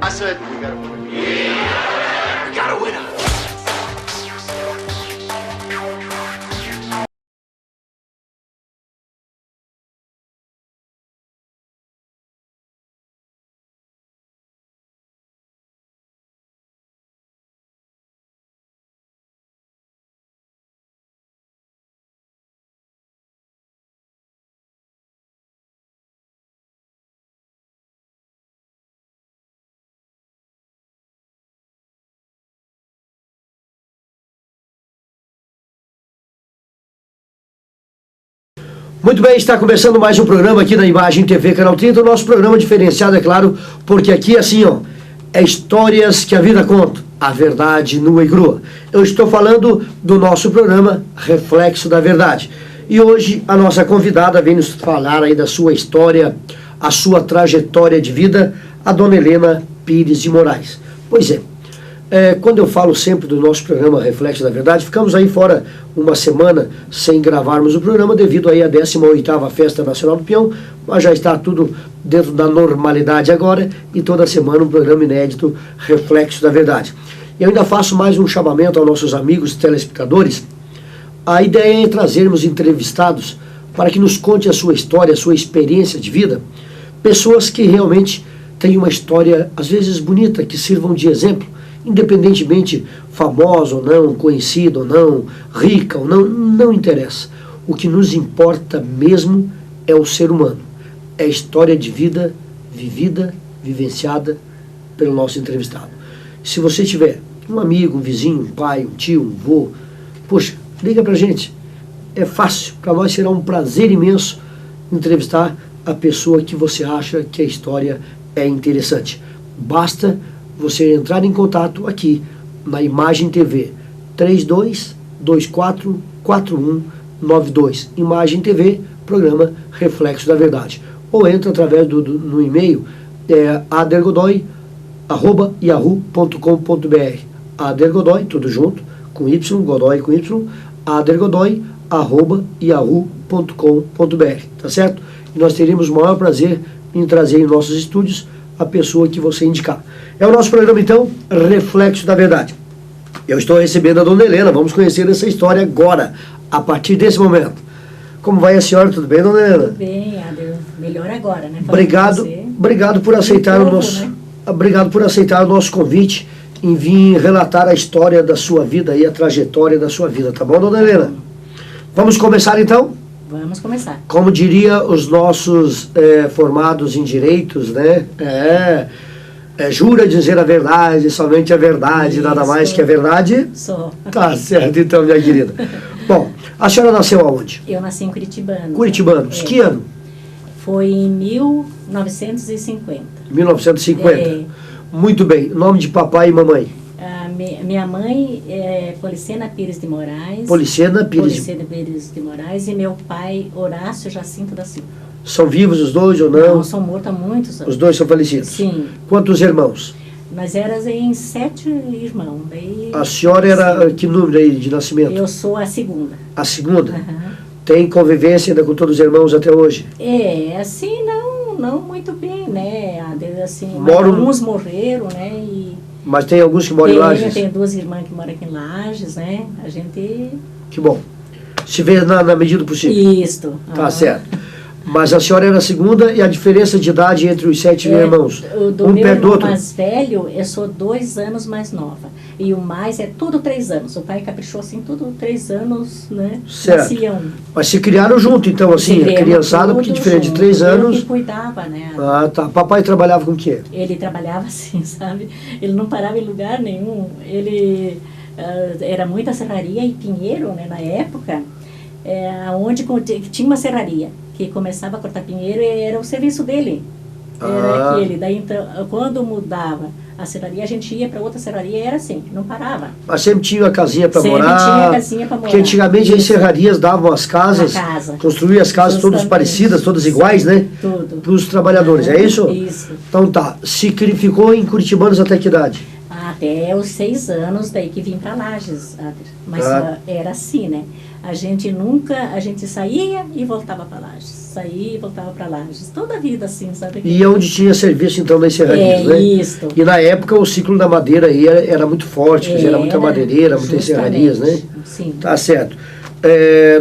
I said we got a winner. Yeah, we got a winner. Muito bem, está começando mais um programa aqui na Imagem TV Canal 30, o nosso programa diferenciado, é claro, porque aqui assim, ó, é histórias que a vida conta, a verdade nua e crua. Eu estou falando do nosso programa Reflexo da Verdade. E hoje a nossa convidada vem nos falar aí da sua história, a sua trajetória de vida, a dona Helena Pires de Moraes. Pois é. Quando eu falo sempre do nosso programa Reflexo da Verdade, ficamos aí fora uma semana sem gravarmos o programa devido aí à 18ª Festa Nacional do Peão, mas já está tudo dentro da normalidade agora e toda semana um programa inédito Reflexo da Verdade. E eu ainda faço mais um chamamento aos nossos amigos telespectadores. A ideia é trazermos entrevistados para que nos conte a sua história, a sua experiência de vida, pessoas que realmente têm uma história às vezes bonita, que sirvam de exemplo, independentemente famosa ou não, conhecida ou não, rica ou não, não interessa. O que nos importa mesmo é o ser humano. É a história de vida vivida, vivenciada pelo nosso entrevistado. Se você tiver um amigo, um vizinho, um pai, um tio, um avô, poxa, liga pra gente. É fácil, para nós será um prazer imenso entrevistar a pessoa que você acha que a história é interessante. Basta você entrar em contato aqui na Imagem TV 32244192. Imagem TV, programa Reflexo da Verdade. Ou entra através no e-mail adergodoy@yahoo.com.br. Adergodoy, tudo junto, com Y, Godoy com Y, adergodoy@yahoo.com.br. Tá certo? E nós teríamos o maior prazer em trazer em nossos estúdios a pessoa que você indicar. É o nosso programa, então, Reflexo da Verdade. Eu estou recebendo a dona Helena, vamos conhecer essa história agora, a partir desse momento. Como vai a senhora? Tudo bem, dona Helena? Tudo bem, Ader. Melhor agora, né? Obrigado por aceitar obrigado por aceitar o nosso convite em vir relatar a história da sua vida e a trajetória da sua vida, tá bom, dona Helena? Vamos começar, então? Vamos começar. Como diria os nossos formados em direitos, né? Jura dizer a verdade, somente a verdade, nada mais que a verdade? Sou. Tá certo, então, minha querida. Bom, a senhora nasceu aonde? Eu nasci em Curitibano. Curitibanos. Que ano? Foi em 1950. 1950. Muito bem. Nome de papai e mamãe? Minha mãe é Policena Pires de Moraes. Policena Pires de Moraes. E meu pai, Horácio Jacinto da Silva. São vivos os dois ou não? Não, são mortos há muitos anos. Os dois são falecidos? Sim. Quantos irmãos? Nós éramos em 7 irmãos. Daí, a senhora era que número aí de nascimento? Eu sou a segunda. A segunda? Uhum. Tem convivência ainda com todos os irmãos até hoje? Assim, não muito bem, né? Assim, alguns morreram, né? Mas tem alguns que moram em Lages? Tem 2 irmãs que moram aqui em Lages, né? A gente... Que bom. Se vê na medida do possível. Isso. Tá certo. Mas a senhora era a segunda e a diferença de idade entre os 7 irmãos? Do meu irmão mais velho, eu sou 2 anos mais nova. E o mais é tudo 3 anos. O pai caprichou assim, tudo 3 anos, né? Certo. Mas se criaram junto, então, assim, a criançada, porque diferente de 3 anos... Ele que cuidava, né? Ah, tá. Papai trabalhava com o quê? Ele trabalhava assim, sabe? Ele não parava em lugar nenhum. Ele... era muita serraria e pinheiro, né, na época, onde tinha uma serraria que começava a cortar pinheiro, era o serviço dele. Era aquele. Daí, então, quando mudava a serraria, a gente ia para outra serraria, era assim, não parava. Mas sempre tinha a casinha para morar? Sempre tinha a casinha para morar. Porque antigamente as serrarias davam as casas, construíam as casas todas parecidas, todas iguais, né? Tudo. Para os trabalhadores, é isso? Isso. Então tá. Se ficou em Curitibanos até que idade? Até os 6 anos, daí que vim para Lages, mas era assim, né? A gente saía e voltava para Lages, saía e voltava para Lages, toda a vida assim, sabe? E onde tinha serviço então nas serrarias, né? Isso. E na época o ciclo da madeira aí era muito forte, quer dizer, era muita madeireira, muitas serrarias, né? Sim. Tá certo.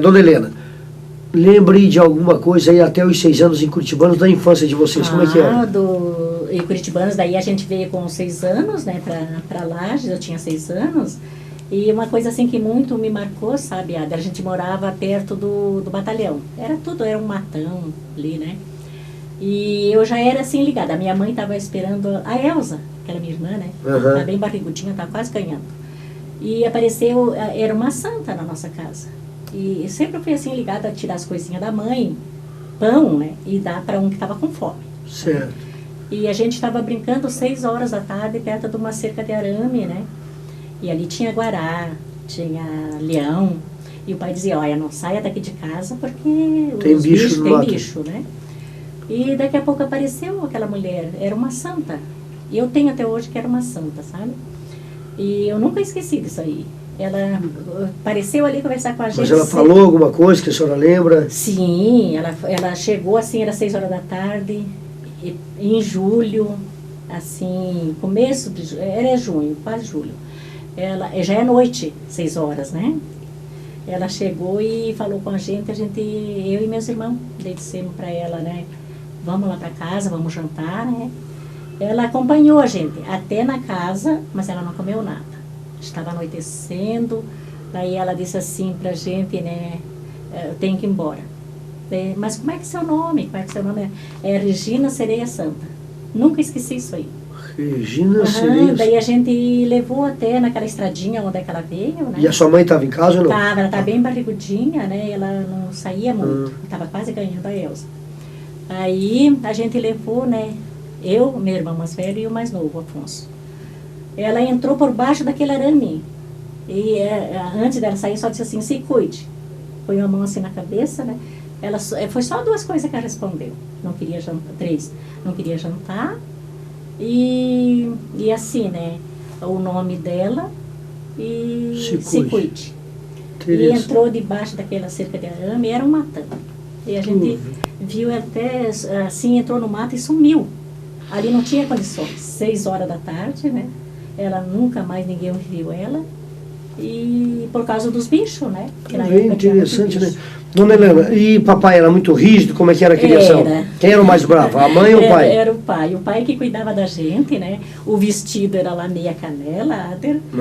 Dona Helena, lembre de alguma coisa aí até os 6 anos em Curitibanos da infância de vocês, como é que era? Em Curitibanos, daí a gente veio com 6 anos, né, para Lages, eu tinha 6 anos. E uma coisa assim que muito me marcou, sabe, a gente morava perto do batalhão. Era um matão ali, né? E eu já era assim ligada. A minha mãe estava esperando a Elza, que era minha irmã, né? Tá bem barrigudinha, tá quase ganhando. E apareceu, era uma santa na nossa casa. E eu sempre fui assim ligada a tirar as coisinhas da mãe, pão, né? E dar para um que estava com fome. Certo. E a gente estava brincando 6 horas da tarde perto de uma cerca de arame, né? E ali tinha guará, tinha leão. E o pai dizia, olha, não saia daqui de casa porque tem bicho, tem bicho, né? E daqui a pouco apareceu aquela mulher, era uma santa. E eu tenho até hoje que era uma santa, sabe? E eu nunca esqueci disso aí. Ela apareceu ali conversar com a gente. Mas ela falou alguma coisa que a senhora lembra? Sim, ela chegou assim, era 6 horas da tarde, em julho, assim, começo de era junho, quase julho. Já é noite, 6 horas, né? Ela chegou e falou com a gente, eu e meus irmãos, dissemos para ela, né? Vamos lá para casa, vamos jantar, né? Ela acompanhou a gente até na casa, mas ela não comeu nada. Estava anoitecendo, daí ela disse assim pra gente, né? Eu tenho que ir embora. Mas como é que é seu nome? Como é que seu nome é Regina Sereia Santa. Nunca esqueci isso aí. Regina Sereia. Daí a gente levou até naquela estradinha onde é que ela veio, né? E a sua mãe estava em casa ou não? Ela estava bem barrigudinha, né? Ela não saía muito, estava quase ganhando a Elza. Aí a gente levou, né? Eu, meu irmão mais velho e o mais novo, Afonso. Ela entrou por baixo daquele arame. E antes dela sair, só disse assim, se cuide. Põe a mão assim na cabeça, né? Foi só 2 coisas que ela respondeu. Não queria jantar, 3. Não queria jantar. E assim, né? O nome dela e se cuide. E entrou debaixo daquela cerca de arame, era um matão. E a gente viu ela até, assim, entrou no mato e sumiu. Ali não tinha condições. 6 horas da tarde, né? Ela nunca mais ninguém viu ela. E por causa dos bichos, né? Bem interessante, né? Dona Helena, e papai era muito rígido? Como é que era a criação? Quem era o mais bravo, a mãe ou o pai? Era o pai. O pai que cuidava da gente, né? O vestido era lá meia canela.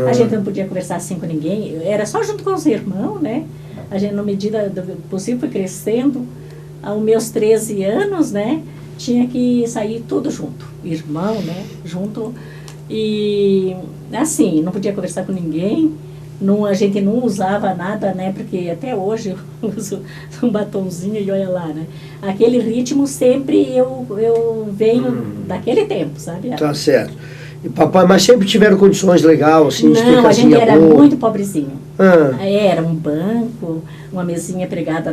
A gente não podia conversar assim com ninguém. Era só junto com os irmãos, né? A gente, na medida do possível, foi crescendo. Aos meus 13 anos, né? Tinha que sair tudo junto. Irmão, né? Junto. E assim, não podia conversar com ninguém. A gente não usava nada, né? Porque até hoje eu uso um batonzinho e olha lá, né? Aquele ritmo sempre eu venho daquele tempo, sabe? Tá certo. E papai, mas sempre tiveram condições legais, assim, de ter Não, a gente casinha era boa? muito pobrezinho. Era um banco, uma mesinha pregada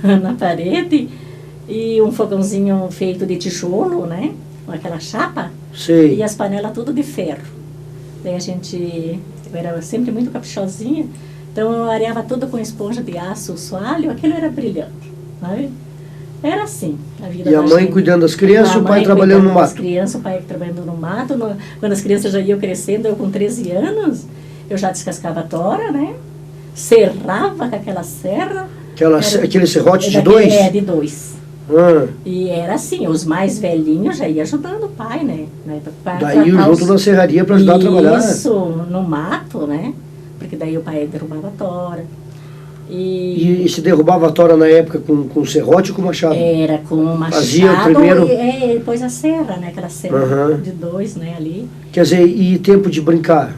na parede e um fogãozinho feito de tijolo, né? Com aquela chapa. Sei. E as panelas tudo de ferro. Daí eu era sempre muito caprichosinha, então eu areava tudo com esponja de aço, soalho, aquilo era brilhante, sabe? Era assim, a vida E a da mãe gente. cuidando das crianças e o pai trabalhando no mato? As crianças, o pai trabalhando no mato. Quando as crianças já iam crescendo, eu com 13 anos, eu já descascava a tora, né? Serrava com aquela serra. Aquele serrote de 2? De 2. E era assim, os mais velhinhos já iam ajudando o pai, né? Daí junto na serraria para ajudar a trabalhar. Isso, no mato, né? Porque daí o pai derrubava a tora. E se derrubava a tora na época com serrote ou com machado? Era com machado. Fazia primeiro... e depois a serra, né? Aquela serra de 2, né? Ali. Quer dizer, e tempo de brincar?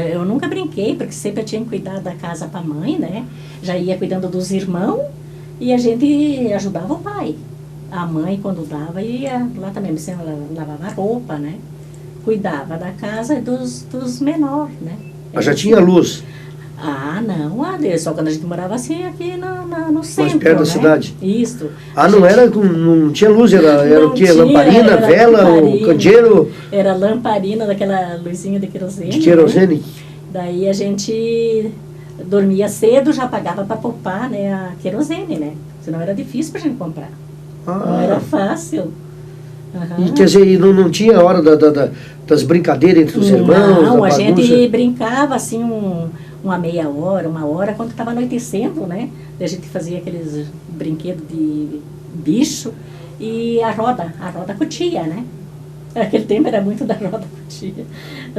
Eu nunca brinquei, porque sempre eu tinha que cuidar da casa para a mãe, né? Já ia cuidando dos irmãos. E a gente ajudava o pai. A mãe, quando dava, ia lá também, lavava roupa, né? Cuidava da casa e dos menores, né? Mas já tinha luz? Não, só quando a gente morava assim, aqui no centro, mais perto da né? cidade? Isso. Não tinha luz, era o quê? Lamparina, vela, ou candeeiro? Era lamparina, daquela luzinha de querosene. De querosene? Né? Daí a gente dormia cedo, já pagava para poupar, né, a querosene, né? Senão era difícil para a gente comprar. Não era fácil. E quer dizer, não tinha hora das brincadeiras entre os irmãos? Não, da a gente bagunça? brincava assim uma meia hora, uma hora, quando estava anoitecendo, né? A gente fazia aqueles brinquedos de bicho e a roda cutia, né? Aquele tempo era muito da roda cutia.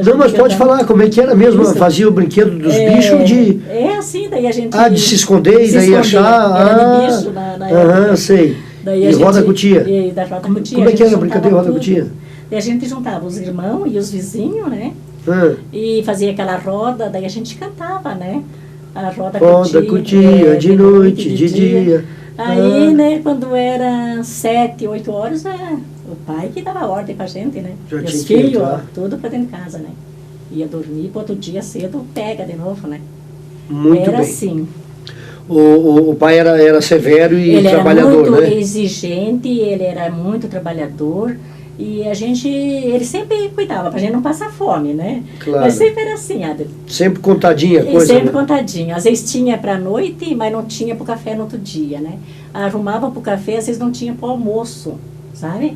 Não, mas pode falar como é que era mesmo, Isso. fazia o brinquedo dos bichos de... É assim, daí a gente... de se esconder e daí achar... Era de bicho na época. Sei. Daí E roda cutia. E da roda cutia. Como é que era a gente brincadeira juntava roda cutia? tudo. E a gente juntava os irmãos e os vizinhos, né? Ah. E fazia aquela roda, daí a gente cantava, né? A roda cutia, de noite, de dia. Aí, né, quando era 7, 8 horas, o pai que dava ordem pra gente, né? Já E tinha os que filhos, entrar. tudo pra dentro de casa, né? Ia dormir, pro outro dia cedo pega de novo, né? Muito era bem. assim. O pai era severo e Ele trabalhador, era muito né? exigente, ele era muito trabalhador. E ele sempre cuidava, pra gente não passar fome, né? Claro. Mas sempre era assim, Adri. Sempre contadinha a E coisa. sempre né? contadinho. Às vezes tinha pra noite, mas não tinha pro café no outro dia, né? Arrumava pro café, às vezes não tinha pro almoço, sabe?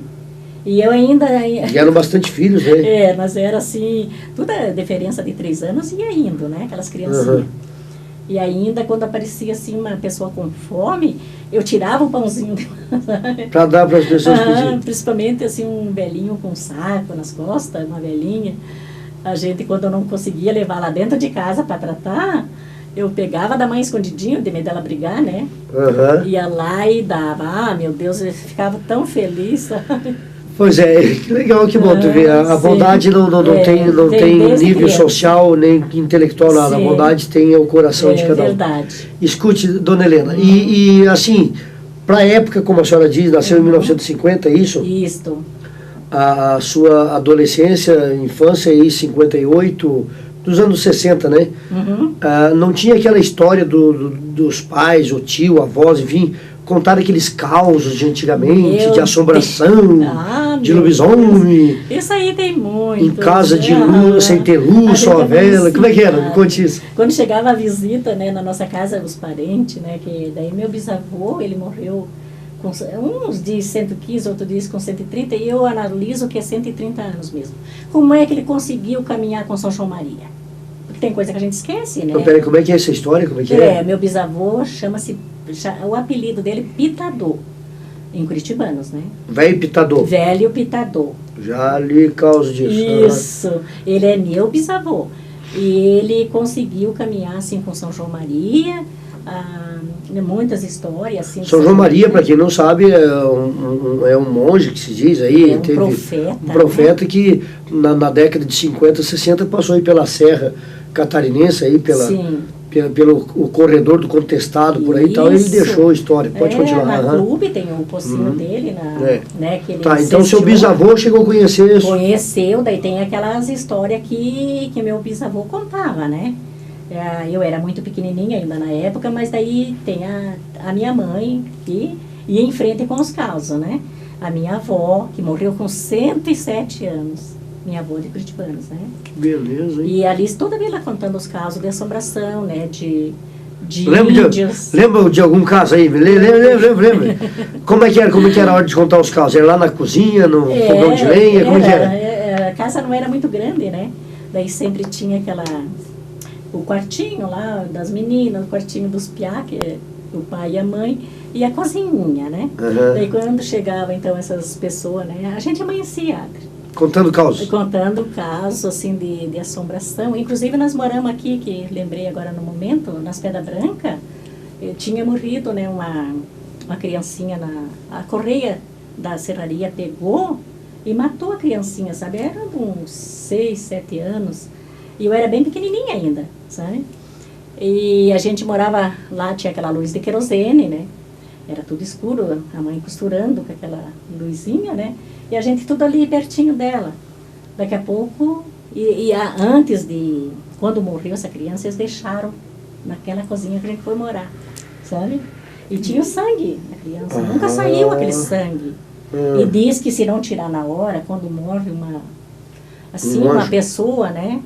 E eu ainda... E eram bastante filhos, né? Mas era assim, toda a diferença de 3 anos ia indo, né? Aquelas criancinhas. Uhum. E ainda quando aparecia assim uma pessoa com fome, eu tirava o pãozinho dela. Para dar para as pessoas pedirem. Principalmente assim um velhinho com um saco nas costas, uma velhinha. A gente, quando eu não conseguia levar lá dentro de casa para tratar, eu pegava da mãe escondidinho, de medo dela brigar, né? Uhum. Ia lá e dava. Ah, meu Deus, eu ficava tão feliz, sabe? Pois é, que legal, que bom tu ver. A sim. bondade não Vem tem desde nível criança. social nem intelectual, nada. A Sim. bondade tem o coração de cada um. Verdade. Escute, dona Helena, e assim, para a época, como a senhora diz, nasceu em 1950, é isso? Isto. A sua adolescência, infância aí, 58, dos anos 60, né? Uhum. Não tinha aquela história dos pais, o tio, avós, enfim, contar aqueles causos de antigamente, Meu de assombração, Ah, de meu lobisomem, Isso aí tem muito. em casa de né? luz, sem ter A luz, só a gente vela. Como é que era? Me sabe. conte isso. Quando chegava a visita, né, na nossa casa, os parentes, né, que daí meu bisavô, ele morreu com uns diz 115, outros diz com 130, e eu analiso que é 130 anos mesmo. Como é que ele conseguiu caminhar com São João Maria? Porque tem coisa que a gente esquece, né? Então, peraí, como é que é essa história? Como é que é? Meu bisavô o apelido dele Pitador, em Curitibanos, né? Velho pitador. Velho Pitador. Já li causa disso. Isso, ele é meu bisavô. E ele conseguiu caminhar assim com São João Maria, muitas histórias. Assim, São João Maria, para quem não sabe, é um monge que se diz aí. É um profeta, um profeta que na década de 50, 60 passou aí pela Serra Catarinense, aí Sim. pelo o corredor do Contestado, por aí e tal, ele Isso. deixou a história. Pode continuar. Na Aham. clube tem um pocinho dele, né, que ele Tá, então seu assistiu. bisavô chegou a conhecer isso. Conheceu, daí tem aquelas histórias que meu bisavô contava, né? Eu era muito pequenininha ainda na época, mas daí tem a minha mãe que ia em frente com os causos, né? A minha avó, que morreu com 107 anos, minha avó de Curitibanos, né? Que beleza, hein? E ali toda vez ela contando os casos de assombração, né? De Índios. Lembra de algum caso aí? Lembra. Como é que era a hora de contar os casos? Era lá na cozinha, no fogão de lenha? Como é que era? A casa não era muito grande, né? Daí sempre tinha o quartinho lá das meninas, o quartinho dos piá, que é o pai e a mãe, e a cozinha, né? Uhum. Daí quando chegava então essas pessoas, né? A gente amanhecia, contando casos. Contando casos, assim, de assombração. Inclusive, nós moramos aqui, que lembrei agora no momento, nas Pedra Branca, tinha morrido, né, uma criancinha a correia da serraria pegou e matou a criancinha, sabe? Era uns 6, 7 anos. E eu era bem pequenininha ainda, sabe? E a gente morava lá, tinha aquela luz de querosene, né? Era tudo escuro, a mãe costurando com aquela luzinha, né? E a gente tudo ali pertinho dela. Daqui a pouco, antes de... Quando morreu essa criança, eles deixaram naquela cozinha que a gente foi morar, sabe? E tinha o sangue da criança. Nunca saiu aquele sangue. E diz que se não tirar na hora, quando morre uma pessoa, né?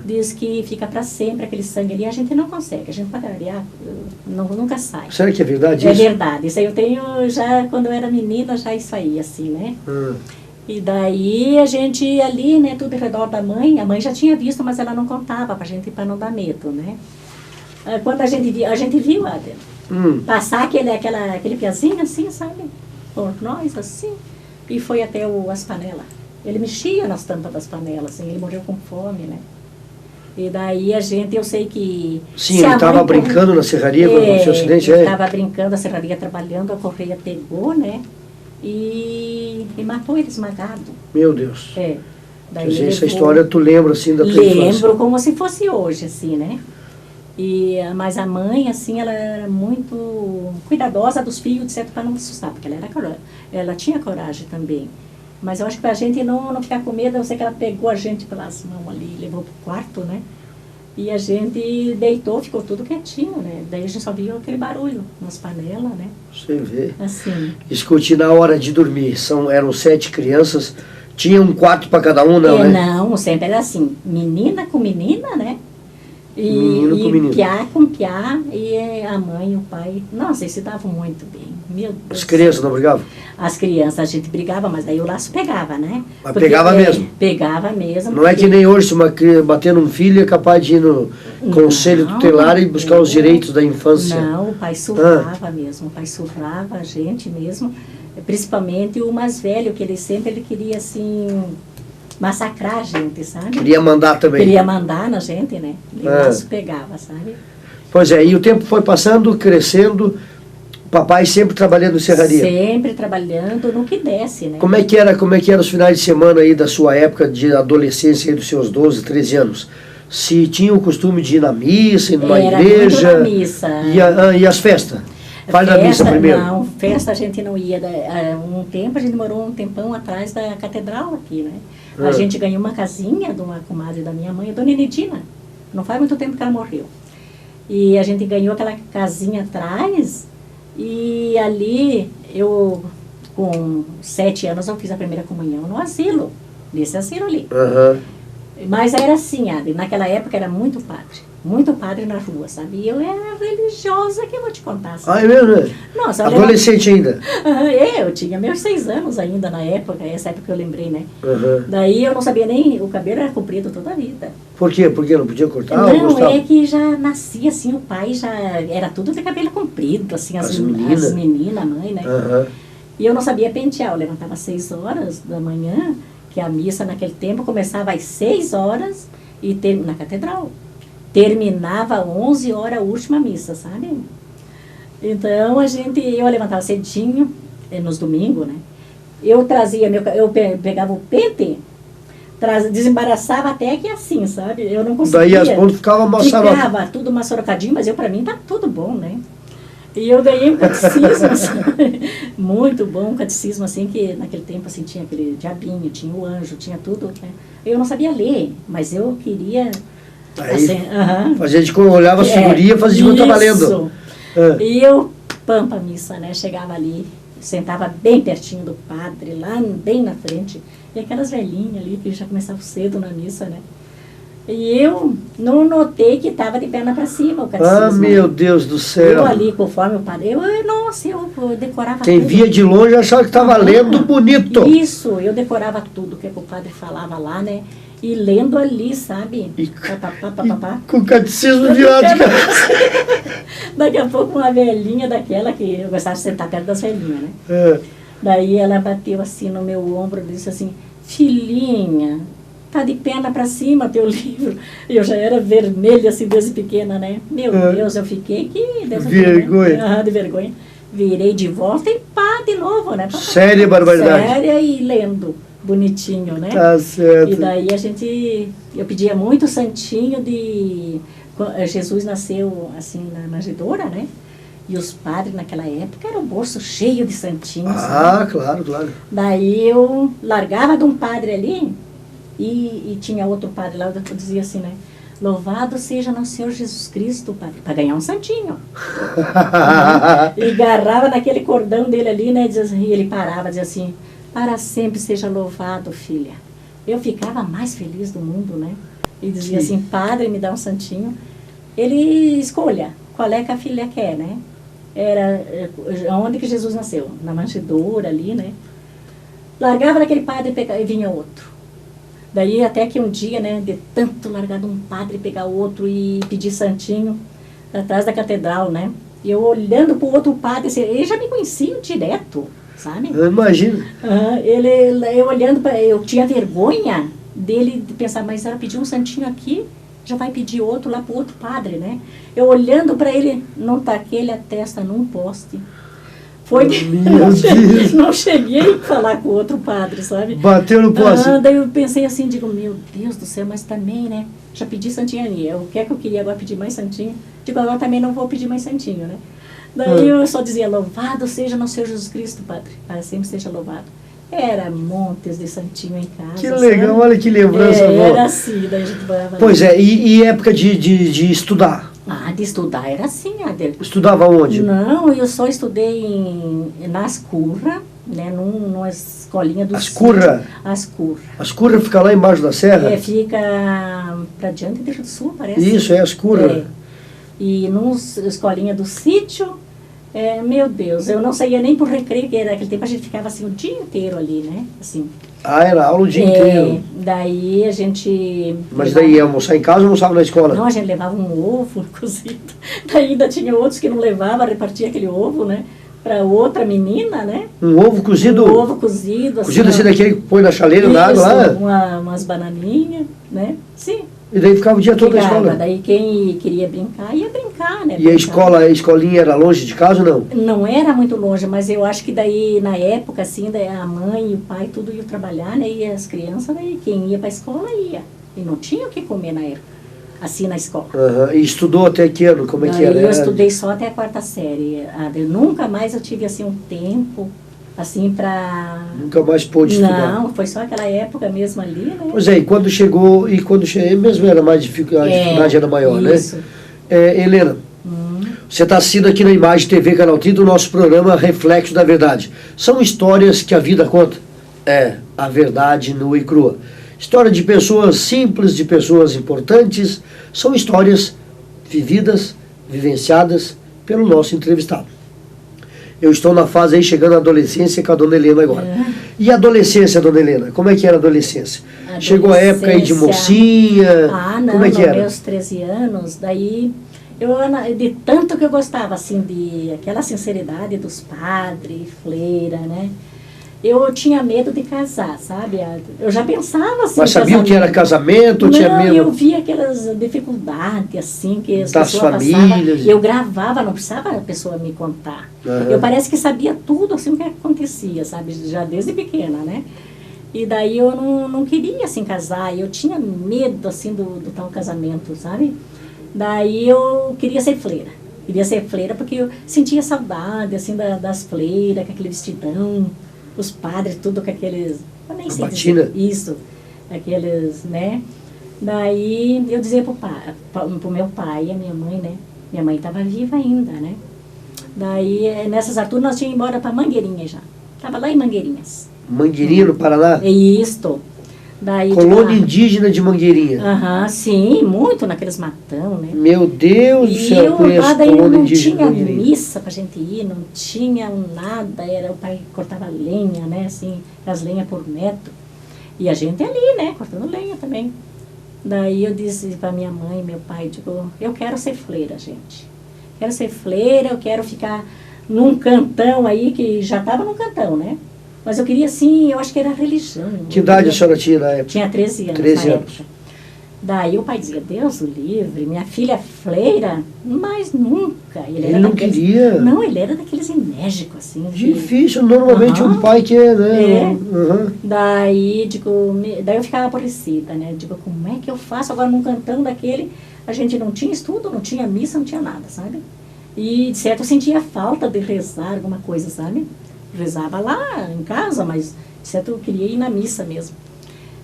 diz que fica para sempre aquele sangue ali, a gente não consegue, a gente pode olhar, nunca sai. Será que é verdade É isso? verdade, isso aí eu tenho já, quando eu era menina, já isso aí, assim, né? E daí a gente ali, né, tudo ao redor da mãe, a mãe já tinha visto, mas ela não contava pra gente, para não dar medo, né? Quando a gente viu, Adel, passar aquele piazinho assim, sabe? Por nós, assim, e foi até as panelas. Ele mexia nas tampas das panelas, assim, ele morreu com fome, né? E daí eu sei que... Sim, ele estava brincando na serraria quando aconteceu o acidente, ele estava brincando na serraria, trabalhando, a correia pegou, né? E matou ele esmagado. Meu Deus. Daí Quer dizer, essa história tu lembra, assim, da tua infância? Lembro como se fosse hoje, assim, né? Mas a mãe, assim, ela era muito cuidadosa dos filhos, de certo, para não assustar, porque ela tinha coragem também. Mas eu acho que para a gente não ficar com medo, eu sei que ela pegou a gente pelas mãos ali, levou pro quarto, né? E a gente deitou, ficou tudo quietinho, né? Daí a gente só viu aquele barulho nas panelas, né? Você vê. Assim. Escute, na hora de dormir, eram 7 crianças, tinha um quarto para cada um, não, né? Não, sempre era assim, menina com menina, né? Menino com menino. Piá com piá, e a mãe e o pai, nossa, eles se davam muito bem. Meu Deus. As crianças não brigavam? As crianças, a gente brigava, mas daí o laço pegava, né? Mas pegava mesmo? Pegava mesmo. Não é que nem hoje, se uma criança bater num filho é capaz de ir no conselho tutelar e buscar os direitos da infância. Não, o pai surrava mesmo, o pai surrava a gente mesmo, principalmente o mais velho, que ele queria, assim, massacrar a gente, sabe? Queria mandar também. Queria mandar na gente, né? E o laço pegava, sabe? Pois é, e o tempo foi passando, crescendo, papai sempre trabalhando em serraria. Sempre trabalhando no que desce, né? Como é que era os finais de semana aí da sua época de adolescência, aí dos seus 12, 13 anos? Se tinha o costume de ir na missa, ir numa igreja? Era muito na missa. E as festas? Faz na missa primeiro. Não, festa a gente não ia. Um tempo, a gente morou um tempão atrás da catedral aqui, né? A gente ganhou uma casinha de uma comadre da minha mãe, a dona Enedina. Não faz muito tempo que ela morreu. E a gente ganhou aquela casinha atrás, e ali eu, com 7 anos, eu fiz a primeira comunhão no asilo, nesse asilo ali. Mas era assim, Adri, naquela época era muito padre na rua, sabe? E eu era religiosa, que eu vou te contar. Sabe? Ah, é mesmo, né? Nossa, adolescente ainda? Eu tinha meus 6 anos ainda na época, essa época que eu lembrei, né? Daí eu não sabia nem, o cabelo era comprido toda a vida. Por quê? Porque não podia cortar? Não, é que já nascia assim, o pai já era tudo de cabelo comprido, assim, as meninas, a mãe, né? E eu não sabia pentear, eu levantava às 6 horas da manhã, que a missa naquele tempo começava às 6 horas e na catedral. Terminava às 11 horas a última missa, sabe? Então eu levantava cedinho, nos domingos, né? Eu trazia, eu pegava o pente, desembaraçava até que assim, sabe? Eu não conseguia. Daí as pontas ficavam maçarocadas. Ficava tudo maçarocadinho, mas pra mim tá tudo bom, né? E eu ganhei um catecismo, assim, muito bom, um catecismo, assim, que naquele tempo, assim, tinha aquele diabinho, tinha o anjo, tinha tudo, né? Eu não sabia ler, mas eu queria... Aí, assim, fazia de como olhava a figurinha, fazia de como tá valendo. E eu, pampa a missa, né? Chegava ali, sentava bem pertinho do padre, lá bem na frente, e aquelas velhinhas ali, que já começavam cedo na missa, né? E eu não notei que estava de perna para cima o catecismo. Ah, meu Deus do céu. Eu ali, conforme o padre, eu decorava Quem tudo. via de longe achava que estava lendo bonito. Isso, eu decorava tudo que o padre falava lá, né? E lendo ali, sabe? Com o catecismo virado. Daqui a pouco uma velhinha daquela, que eu gostava de sentar perto das velhinhas, né? Daí ela bateu assim no meu ombro e disse assim, filhinha, tá de perna para cima teu livro. Eu já era vermelha assim desde pequena, né? Meu Deus, eu fiquei que... Vergonha. De vergonha. Virei de volta e pá, de novo, né? Séria barbaridade. Séria e lendo. Bonitinho, né? Tá certo. E daí eu pedia muito santinho Jesus nasceu assim na manjedoura, né? E os padres naquela época eram o bolso cheio de santinhos. Sabe? Claro, claro. Daí eu largava de um padre ali e tinha outro padre lá, eu dizia assim, né? Louvado seja nosso Senhor Jesus Cristo, padre, para ganhar um santinho. E agarrava naquele cordão dele ali, né? E ele parava, dizia assim, para sempre seja louvado, filha. Eu ficava mais feliz do mundo, né? e dizia assim, padre, me dá um santinho. Ele escolha qual é que a filha quer, né? Era onde que Jesus nasceu, na manjedoura ali, né? Largava daquele padre e vinha outro. Daí até que um dia, né, de tanto largar de um padre, pegar outro e pedir santinho, atrás da catedral, né? E eu olhando para o outro padre, assim, ele já me conhecia direto, sabe? Eu imagino. Eu olhando para eu tinha vergonha dele de pensar, mas ela pediu um santinho aqui, já vai pedir outro lá para o outro padre, né? Eu olhando para ele, não taquei a testa num poste. Foi não cheguei a falar com o outro padre, sabe? Bateu no poste. Daí eu pensei assim, digo, meu Deus do céu, mas também, né? Já pedi santinho ali. O que é que eu queria agora pedir mais santinho? Digo, agora também não vou pedir mais santinho, né? Daí eu só dizia, louvado seja nosso Senhor Jesus Cristo, Padre. Para sempre seja louvado. Era montes de santinho em casa. Que legal, sabe? olha que lembrança boa. Era assim, daí a gente morava. Pois é, e época de estudar? De estudar era assim, Adel. Estudava onde? Não, eu só estudei na Ascurra, né, numa escolinha do Ascurra? Ascurra. Ascurra fica lá embaixo da serra? Fica para diante do Rio do Sul, parece. Isso, é Ascurra. E numa escolinha do sítio, meu Deus, eu não saía nem por recreio, que naquele tempo a gente ficava assim o dia inteiro ali, né, assim. Era aula o dia inteiro. Daí a gente... Mas daí ia almoçar em casa ou almoçava na escola? Não, a gente levava um ovo cozido. Daí ainda tinha outros que não levavam, repartia aquele ovo, né? Para outra menina, né? Um ovo cozido? Um ovo cozido. Cozido assim daquele que põe na chaleira, na água lá? Umas bananinhas, né? Sim. E daí ficava o dia todo na escola? Daí quem queria brincar, ia brincar, né? E a escolinha era longe de casa ou não? Não era muito longe, mas eu acho que daí, na época, assim, daí a mãe e o pai, tudo iam trabalhar, né? E as crianças, daí quem ia para a escola ia. E não tinha o que comer na época, assim, na escola. E estudou até que ano? Como é que era? Eu estudei só até a 4ª série. Nunca mais eu tive, assim, um tempo... assim, para... Nunca mais pôde estudar? Não, foi só aquela época mesmo ali, né? Pois é, e quando chegou, mesmo era mais a dificuldade era maior, isso. né? Helena, você está assistindo aqui na Imagem TV Canal 30 do nosso programa Reflexo da Verdade. São histórias que a vida conta. A verdade nua e crua. História de pessoas simples, de pessoas importantes, são histórias vividas, vivenciadas pelo nosso entrevistado. Eu estou na fase aí, chegando à adolescência com a dona Helena agora. E a adolescência, dona Helena? Como é que era a adolescência? Chegou a época aí de mocinha? Não, como é que era? Meus 13 anos, daí, de tanto que eu gostava, assim, de aquela sinceridade dos padres, freira, né? Eu tinha medo de casar, sabe? Eu já pensava assim. Mas sabia o que era casamento? Não, tinha medo? Eu via aquelas dificuldades, assim, que as das pessoas famílias. passavam. Eu gravava, não precisava a pessoa me contar. Eu parece que sabia tudo, assim, o que acontecia, sabe? Já desde pequena, né? E daí eu não queria, assim, casar. Eu tinha medo, assim, do tal casamento, sabe? Daí eu queria ser freira. Queria ser freira porque eu sentia saudade, assim, das freiras, com aquele vestidão. Os padres, tudo com aqueles... Eu nem sei batina. Dizer, isso. Aqueles, né? Daí eu dizia pro meu pai e a minha mãe, né? Minha mãe estava viva ainda, né? Daí, nessas alturas, nós tínhamos embora para Mangueirinha já. Estava lá em Mangueirinhas. Mangueirinha, no Paraná? Isso. Daí, colônia indígena de Mangueirinha. Sim, muito naqueles matão, né? Meu Deus do céu, eu conheço colônia indígena de Mangueirinha. Não tinha missa pra gente ir, não tinha nada, o pai cortava lenha, né, assim, as lenhas por metro. E a gente ali, né, cortando lenha também. Daí eu disse pra minha mãe e meu pai, digo, eu quero ser freira, gente. Quero ser freira, eu quero ficar num cantão aí, que já tava num cantão, né? Mas eu queria, assim, eu acho que era religião. Que idade a senhora tinha na época? Tinha 13 anos 13 na anos. época. Daí o pai dizia, Deus o livre, minha filha é freira, mas nunca. Ele não queria? Não, ele era daqueles enérgicos, assim. Difícil, normalmente um pai que é, né? Daí eu ficava aborrecida, né? Digo, como é que eu faço agora num cantão daquele? A gente não tinha estudo, não tinha missa, não tinha nada, sabe? E, de certo, eu sentia falta de rezar alguma coisa, sabe? Rezava lá em casa, mas, de certo, eu queria ir na missa mesmo.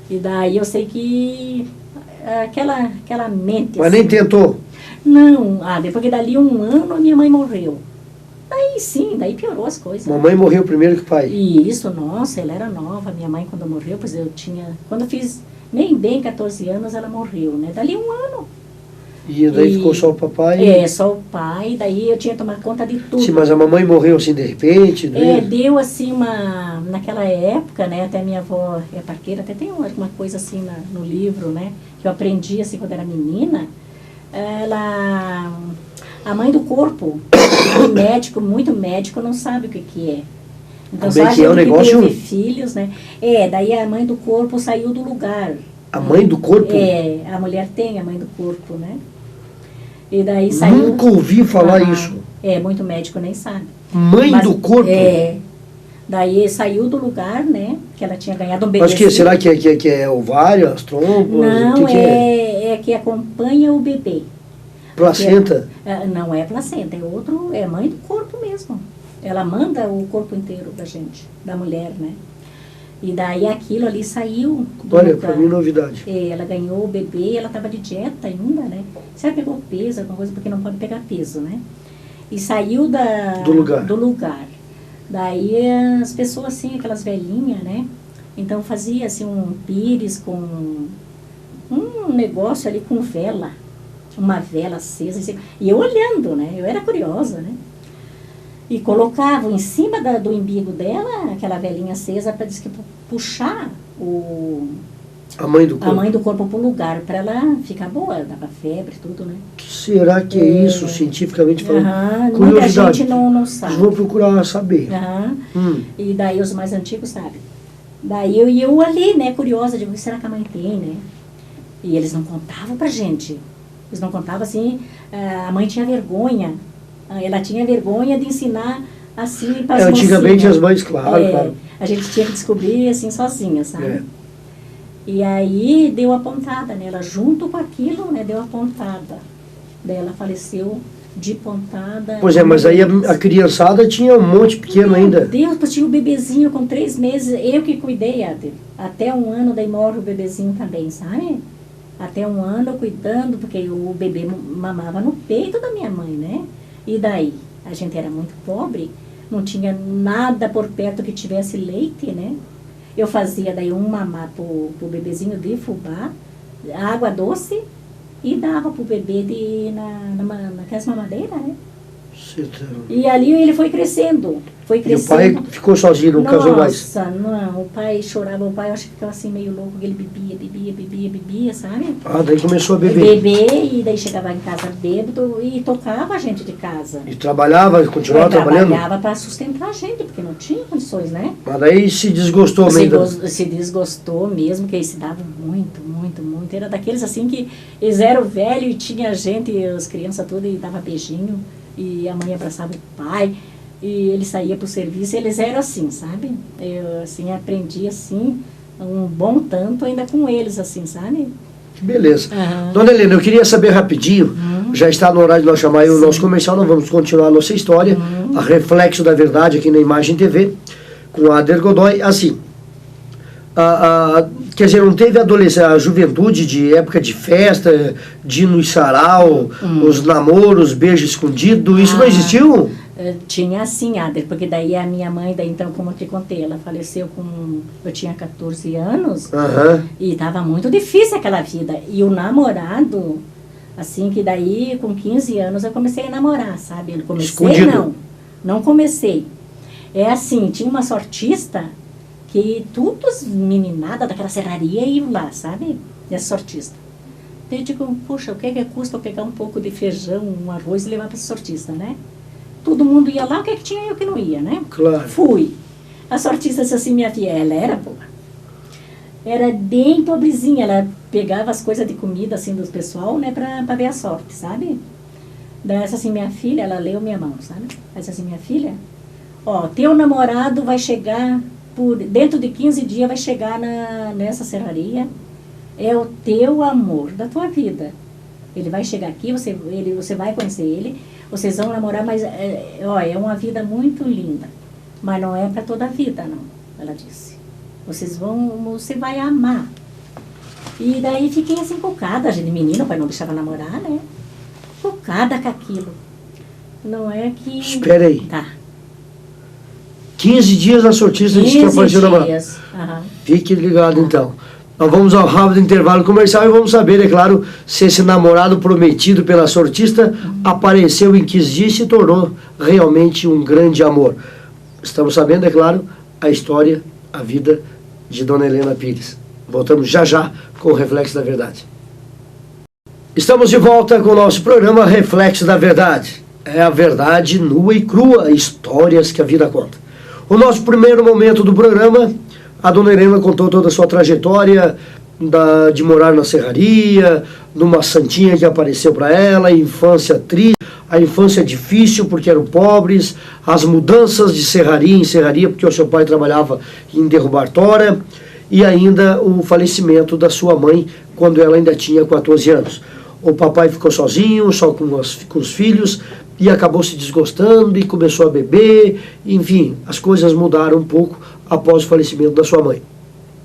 E daí eu sei que aquela mente... Mas assim, nem tentou? Não, depois que dali um ano a minha mãe morreu. Daí sim, daí piorou as coisas. Mamãe morreu primeiro que o pai? E isso, nossa, ela era nova. Minha mãe quando morreu, pois eu tinha... Quando eu fiz Nem bem 14 anos ela morreu, né? Dali um ano. E daí ficou só o papai? Só o pai, daí eu tinha que tomar conta de tudo. Sim, mas a mamãe morreu assim de repente, né? Deu assim naquela época, né, até minha avó é parteira, até tem alguma coisa assim no livro, né, que eu aprendi assim quando era menina, a mãe do corpo, muito médico, não sabe o que é. Então Como só é que é o negócio? teve filhos, né, daí a mãe do corpo saiu do lugar. A mãe do corpo? A mulher tem a mãe do corpo, né. E daí saiu... Nunca ouvi falar isso. Muito médico nem sabe. Mãe do corpo? Daí saiu do lugar, né? Que ela tinha ganhado um bebezinho. Mas será que é ovário, as trompas? Não, o que é que acompanha o bebê. Placenta? Não é placenta, é mãe do corpo mesmo. Ela manda o corpo inteiro da gente, da mulher, né? E daí aquilo ali saiu do Olha, lugar. pra mim novidade. Ela ganhou o bebê, ela estava de dieta ainda, né? Se ela pegou peso, alguma coisa, porque não pode pegar peso, né? E saiu do lugar. Daí as pessoas assim, aquelas velhinhas, né? Então fazia assim um pires com um negócio ali com vela. Uma vela acesa. Assim, e eu olhando, né? Eu era curiosa, né? E colocavam em cima do umbigo dela aquela velinha acesa para puxar a mãe do corpo. A mãe do corpo para o lugar, para ela ficar boa, dava febre, tudo, né? O que será que é isso, cientificamente falando? Muita gente não sabe. Vou procurar saber. E daí os mais antigos sabem. Daí eu ali, né, curiosa, digo, o que será que a mãe tem, né? E eles não contavam pra gente. Eles não contavam assim, a mãe tinha vergonha. Ela tinha vergonha de ensinar assim para as antigamente mocinhas. As mães, claro. A gente tinha que descobrir assim sozinha, sabe? E aí deu a pontada nela, junto com aquilo, né? Deu a pontada. Daí ela faleceu de pontada. Pois mas aí a criançada tinha um monte pequeno ainda. Meu Deus, tinha um bebezinho com 3 meses, eu que cuidei, até 1 ano, daí morre o bebezinho também, sabe? Até 1 ano cuidando, porque o bebê mamava no peito da minha mãe, né? E daí? A gente era muito pobre, não tinha nada por perto que tivesse leite, né? Eu fazia daí um mamar pro bebezinho de fubá, água doce, e dava pro bebê naquelas mamadeiras, né? E ali ele foi crescendo. E o pai ficou sozinho, não casou mais? Nossa, não, o pai chorava, o pai acho que ficava assim meio louco, ele bebia, sabe? Daí começou a beber. E daí chegava em casa bêbado e tocava a gente de casa. E trabalhava, continuava trabalhando? Trabalhava para sustentar a gente, porque não tinha condições, né? Mas daí se desgostou mesmo? Se desgostou mesmo, que eles se davam muito. Era daqueles assim que eles eram velhos e tinha gente, as crianças todas, e dava beijinho, e a mãe abraçava o pai. E ele saía para o serviço, eles eram assim, sabe? Eu, assim, aprendi, assim, um bom tanto ainda com eles, assim, sabe? Que beleza. Dona Helena, eu queria saber rapidinho, já está no horário de nós chamar aí o nosso comercial, nós vamos continuar a nossa história, a Reflexo da Verdade aqui na Imagem TV, com a Ader Godoy, assim, quer dizer, não teve a juventude de época de festa, de ir no sarau, os namoros, beijo escondido, isso não existiu? Tinha assim, Ader, porque daí a minha mãe, daí então, como eu te contei, ela faleceu eu tinha 14 anos, e estava muito difícil aquela vida. E o namorado, assim, que daí com 15 anos eu comecei a namorar, sabe? Eu comecei, escondido. Não comecei. É assim, tinha uma sortista que todos meninada daquela serraria iam lá, sabe? Essa sortista. Eu digo, puxa, o que custa eu pegar um pouco de feijão, um arroz e levar para essa sortista, né? Todo mundo ia lá, o que tinha eu que não ia, né? Claro. Fui. A sortista disse assim, minha filha, ela era boa. Era bem pobrezinha, ela pegava as coisas de comida, assim, do pessoal, né, pra ver a sorte, sabe? Daí essa assim, minha filha, ela leu minha mão, sabe? Ela disse assim, minha filha, teu namorado vai chegar, dentro de 15 dias vai chegar nessa serraria, é o teu amor da tua vida. Ele vai chegar aqui, você vai conhecer ele, vocês vão namorar, mas é uma vida muito linda. Mas não é para toda a vida, não, ela disse. Você vai amar. E daí fiquei assim, cocada, gente, menina, o pai não deixava namorar, né? Cocada com aquilo. Não é que... Espera aí. Tá. 15 dias a sortista disse que apareceu namorar. 15 dias. Fique ligado, então. Nós vamos ao rápido intervalo comercial e vamos saber, é claro, se esse namorado prometido pela sortista apareceu em 15 dias e se tornou realmente um grande amor. Estamos sabendo, é claro, a história, a vida de Dona Helena Pires. Voltamos já já com o Reflexo da Verdade. Estamos de volta com o nosso programa Reflexo da Verdade. É a verdade nua e crua, histórias que a vida conta. O nosso primeiro momento do programa, a Dona Helena contou toda a sua trajetória de morar na serraria, numa santinha que apareceu para ela, a infância triste, a infância difícil porque eram pobres, as mudanças de serraria em serraria porque o seu pai trabalhava em derrubar tora, e ainda o falecimento da sua mãe quando ela ainda tinha 14 anos. O papai ficou sozinho, só com os filhos, e acabou se desgostando e começou a beber. Enfim, as coisas mudaram um pouco após o falecimento da sua mãe.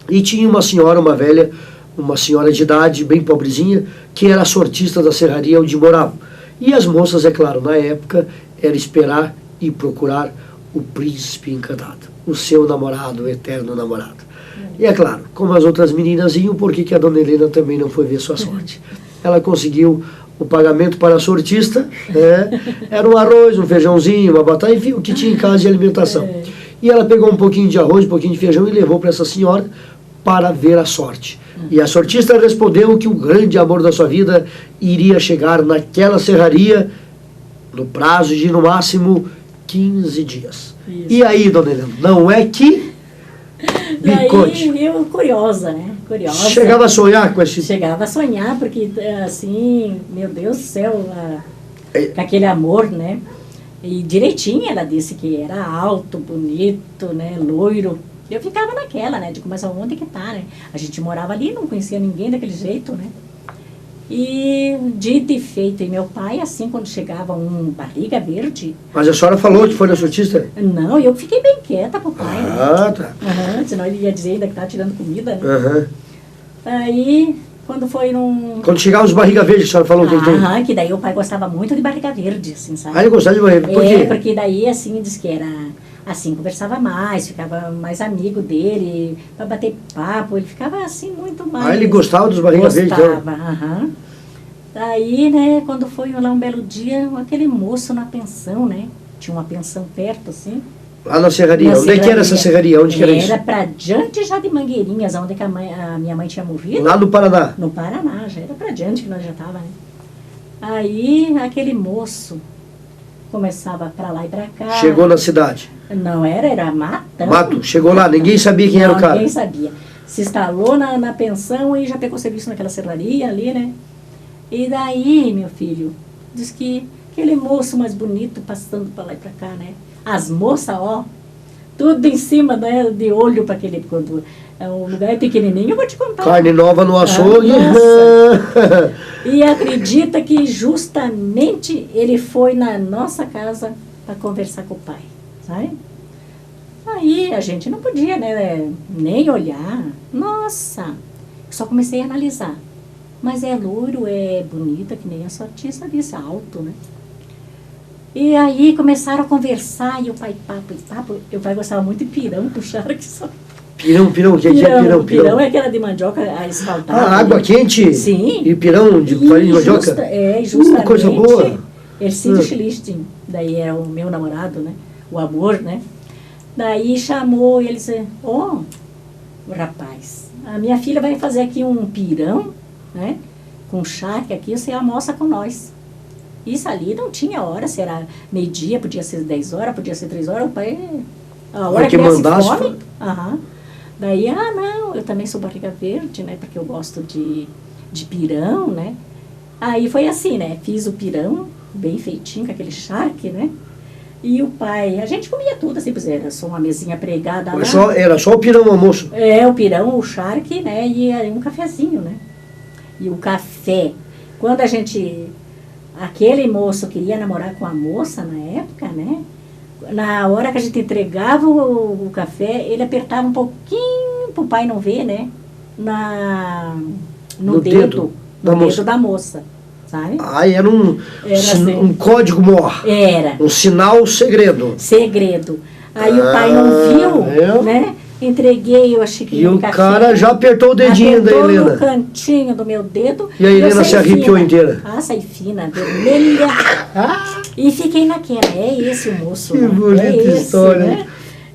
E tinha uma senhora, uma velha, uma senhora de idade, bem pobrezinha, que era a sortista da serraria onde moravam. E as moças, é claro, na época, era esperar e procurar o príncipe encantado, o seu namorado, o eterno namorado. E é claro, como as outras meninas iam, por que a Dona Helena também não foi ver sua sorte? Ela conseguiu o pagamento para a sortista, era um arroz, um feijãozinho, uma batata, enfim, o que tinha em casa de alimentação. E ela pegou um pouquinho de arroz, um pouquinho de feijão e levou para essa senhora para ver a sorte. E a sortista respondeu que o grande amor da sua vida iria chegar naquela serraria no prazo de, no máximo, 15 dias. Isso. E aí, Dona Helena, não é que... Daí eu curiosa, né? Curiosa. Chegava a sonhar com esse... Chegava a sonhar, porque assim, meu Deus do céu, com aquele amor, né? E direitinho ela disse que era alto, bonito, né? Loiro. Eu ficava naquela, né? De começar onde que tá, né? A gente morava ali, não conhecia ninguém daquele jeito, né? E dito e feito, e meu pai, assim, quando chegava um barriga verde... Mas a senhora falou que foi na sortista? Não, eu fiquei bem quieta pro pai, né? Tá. Senão ele ia dizer ainda que tá tirando comida, né? Aí, quando foi num... Quando chegava os barriga verde, a senhora falou que ele tem? Que daí o pai gostava muito de barriga verde, assim, sabe? Ele gostava de barriga verde, por quê? Porque daí, assim, diz que era... Assim, conversava mais, ficava mais amigo dele, para bater papo, ele ficava assim muito mais... ele gostava dos barriga verde, então? Gostava, Daí, né, quando foi lá um belo dia, aquele moço na pensão, né, tinha uma pensão perto, assim. Lá na serraria, onde é que era essa serraria? Onde que era isso? Era pra diante já de Mangueirinhas, onde que a minha mãe tinha morrido. Lá no Paraná? No Paraná, já era pra diante que nós já tava, né. Aí, aquele moço começava pra lá e pra cá. Chegou na cidade? Não, era matão. Mato, chegou lá, ninguém sabia quem era o cara. Ninguém sabia. Se instalou na pensão e já pegou serviço naquela serraria ali, né. E daí, meu filho, diz que aquele moço mais bonito passando pra lá e pra cá, né. As moças, ó, tudo em cima, né, de olho para aquele... Quando o lugar é pequenininho, eu vou te contar. Carne nova no açougue. E acredita que justamente ele foi na nossa casa para conversar com o pai, sabe? Aí a gente não podia, né, nem olhar. Nossa, só comecei a analisar. Mas é loiro, é bonita, que nem a sortista disse, alto, né? E aí começaram a conversar, e o pai papo, o pai gostava muito de pirão, puxaram que só... Pirão, o que é pirão? Pirão é aquela de mandioca asfaltada. Água quente? Sim. E pirão de farinha de mandioca? Justamente. Coisa boa. Ercílio Schlichting, daí é o meu namorado, né? O amor, né? Daí chamou ele e disse, rapaz, a minha filha vai fazer aqui um pirão, né? Com charque aqui, você almoça com nós. Isso ali não tinha hora, se era meio-dia, podia ser 10 horas, podia ser 3 horas, o pai... A hora que mandasse fome. Daí, não, eu também sou barriga verde, né? Porque eu gosto de pirão, né? Aí foi assim, né? Fiz o pirão, bem feitinho, com aquele charque, né? E o pai, a gente comia tudo, assim, pois era só uma mesinha pregada lá. Era só o pirão, o almoço? O pirão, o charque, né? E um cafezinho, né? E o café. Quando a gente... Aquele moço queria namorar com a moça na época, né? Na hora que a gente entregava o café, ele apertava um pouquinho pro pai não ver, né? No dedo da moça, sabe? Era assim, um código mor. Era. Um sinal segredo. Aí o pai não viu, né? Entreguei a xícara E de o café. cara já apertou o dedinho da Apertou Helena. no cantinho do meu dedo. E a eu Helena saí se arrepiou fina. inteira. Ah, saí fina, vermelha. E fiquei naquela, é esse o moço. Que né? bonita É esse, história. né?